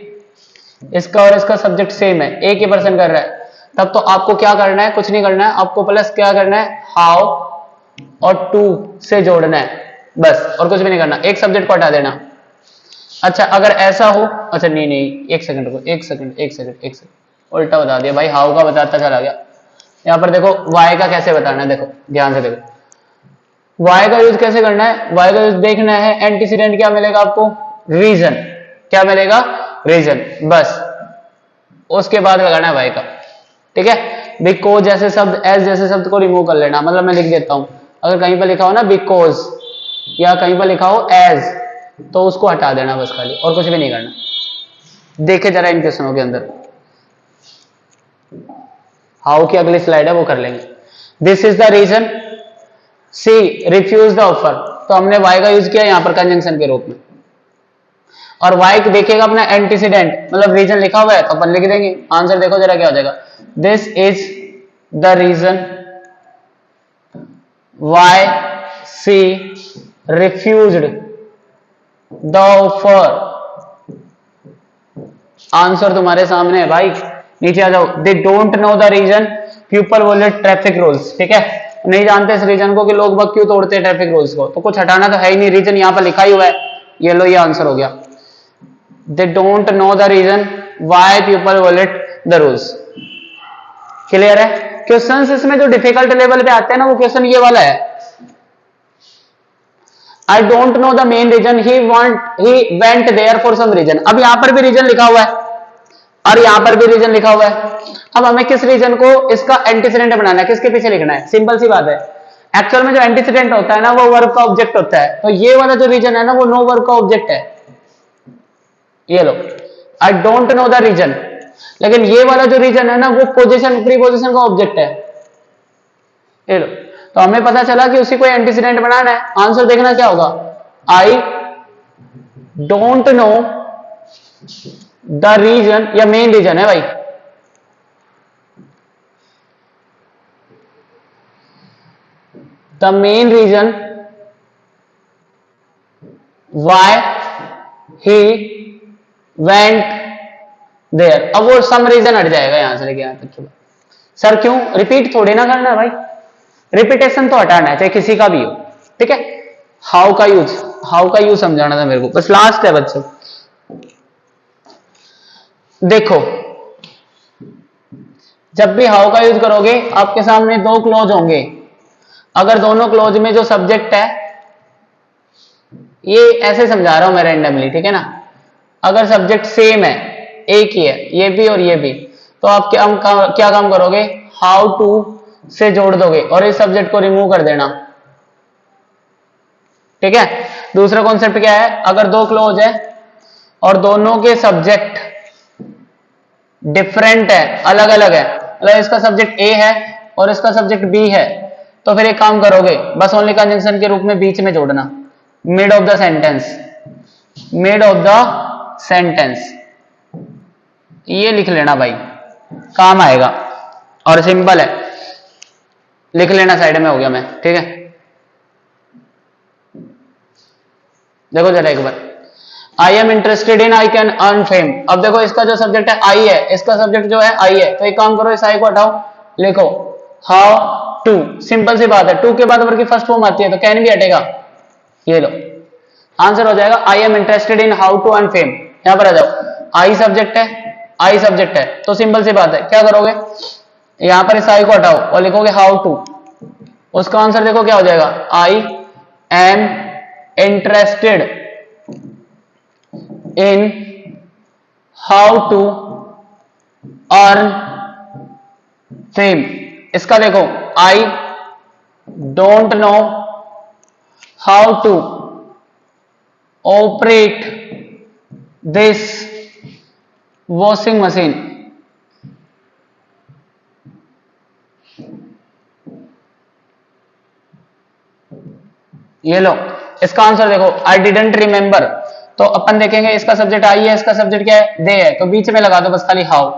Speaker 1: इसका और इसका सब्जेक्ट सेम है, एक ही पर्सन कर रहा है, तब तो आपको क्या करना है, कुछ नहीं करना है, आपको प्लस क्या करना है, हाउ और टू से जोड़ना है बस, और कुछ भी नहीं करना, एक सब्जेक्ट को हटा देना। अच्छा अगर ऐसा हो, अच्छा नहीं नहीं, एक सेकंड को, एक सेकंड, उल्टा बता दिया भाई, हाउ का बताता चला गया। यहां पर देखो वाई का कैसे बताना है, देखो ध्यान से देखो, वाई का यूज कैसे करना है, वाई का यूज देखना है, एंटीसीडेंट क्या मिलेगा आपको, रीजन, क्या मिलेगा, रीजन, बस उसके बाद लगाना है वाई का। ठीक है, बिकॉज जैसे शब्द, एज जैसे शब्द को रिमूव कर लेना, मतलब मैं लिख देता हूं, अगर कहीं पर लिखा हो ना बिकॉज या कहीं पर लिखा हो एज, तो उसको हटा देना बस खाली, और कुछ भी नहीं करना। देखे जरा इन क्वेश्चनों के अंदर, हाउ की अगली स्लाइड है वो कर लेंगे। This is the reason, she refuse the offer, तो हमने वाई का यूज किया यहां पर कंजंक्शन के रूप में, और वाई देखेगा अपना एंटीसीडेंट मतलब रीजन लिखा हुआ है तो अपन लिख देंगे। आंसर देखो जरा क्या हो जाएगा, this is the reason why she refused the offer. Answer तुम्हारे सामने है भाई, नीचे आ जाओ। They don't know the reason people violate traffic rules, ठीक है, नहीं जानते इस रीजन को कि लोग बग क्यों तोड़ते हैं ट्रैफिक रूल्स को, तो कुछ हटाना तो है ही नहीं, रीजन यहां पर लिखा ही हुआ है, ये लो ये आंसर हो गया। They don't know the reason why people violate the rules. Clear है? क्वेश्चंस इसमें जो डिफिकल्ट लेवल पे आते हैं ना वो क्वेश्चन ये वाला है, I don't know the main reason he went there for some reason। अब यहां पर भी रीजन लिखा हुआ है और यहां पर भी रीजन लिखा हुआ है। अब हमें किस रीजन को इसका एंटीसीडेंट बनाना है, किसके पीछे लिखना है, सिंपल सी बात है। एक्चुअल में जो एंटीसीडेंट होता है ना वो वर्ब का ऑब्जेक्ट होता है, तो ये वाला जो रीजन है ना वो नो वर्ब का ऑब्जेक्ट है, ये लो I don't know the reason, लेकिन ये वाला जो रीजन है ना वो पोजीशन प्रीपोजिशन का ऑब्जेक्ट है, ये लो। तो हमें पता चला कि उसी को एंटीसीडेंट बनाना है। आंसर देखना क्या होगा, I don't know the reason, या मेन रीजन है भाई, the main reason why he went there. अब वो सम रीजन हट जाएगा यहां से लेके यहां तक। सर क्यों, रिपीट थोड़ी ना करना भाई, रिपीटेशन तो हटाना है चाहे किसी का भी हो, ठीक है। हाउ का यूज समझाना था मेरे को, बस लास्ट है बच्चों। देखो जब भी हाउ का यूज करोगे आपके सामने दो क्लॉज होंगे, अगर दोनों क्लॉज में जो सब्जेक्ट है, ये ऐसे समझा रहा हूं मैं रैंडमली, ठीक है ना, अगर सब्जेक्ट सेम है, एक ही है, ये भी और ये भी, तो आप क्या काम करोगे, हाउ टू से जोड़ दोगे और इस सब्जेक्ट को रिमूव कर देना, ठीक है। दूसरा कॉन्सेप्ट क्या है, अगर दो क्लॉज है और दोनों के सब्जेक्ट डिफरेंट है, अलग अलग है, मतलब इसका सब्जेक्ट ए है और इसका सब्जेक्ट बी है, तो फिर एक काम करोगे, बस ओनली कंजंक्शन के रूप में बीच में जोड़ना, mid of the sentence, mid of the sentence, ये लिख लेना भाई, काम आएगा और सिंपल है, लिख लेना, साइड में हो गया मैं, ठीक है। देखो जरा एक बार, I am interested in I can earn fame. अब देखो इसका जो सब्जेक्ट है आई है, इसका सब्जेक्ट जो है आई है, तो एक काम करो इस आई को हटाओ, लिखो हाउ टू, सिंपल सी बात है, टू के बाद वर्ब की फर्स्ट फॉर्म आती है तो कैन भी हटेगा, ये लो आंसर हो जाएगा, I am interested in how to earn fame. यहां पर आ जाओ, आई सब्जेक्ट है, आई सब्जेक्ट है, तो सिंपल सी बात है, क्या करोगे, यहां पर इस आई को हटाओ और लिखोगे हाउ टू, उसका आंसर देखो क्या हो जाएगा, I am interested in how to earn fame. इसका देखो, I don't know how to operate this washing machine. ये लो, इसका आंसर देखो, आई डिडंट रिमेंबर, तो अपन देखेंगे इसका सब्जेक्ट आई है, इसका सब्जेक्ट क्या है, दे है, तो बीच में लगा दो बस खाली हाउ,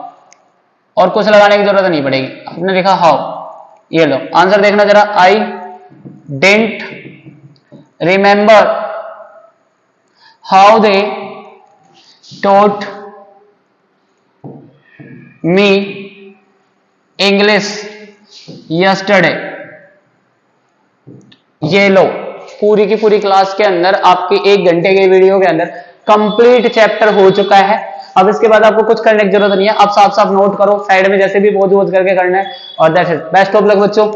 Speaker 1: और कुछ लगाने की जरूरत नहीं पड़ेगी, आपने लिखा हाउ, ये लो आंसर देखना जरा, I didn't remember how they taught me English yesterday. ये लो, पूरी की पूरी क्लास के अंदर आपकी 1 घंटे के वीडियो के अंदर कंप्लीट चैप्टर हो चुका है। अब इसके बाद आपको कुछ करने की जरूरत नहीं है, आप साफ साफ नोट करो, साइड में जैसे भी बोझ करके करना है, और that's it. Best of luck बच्चों।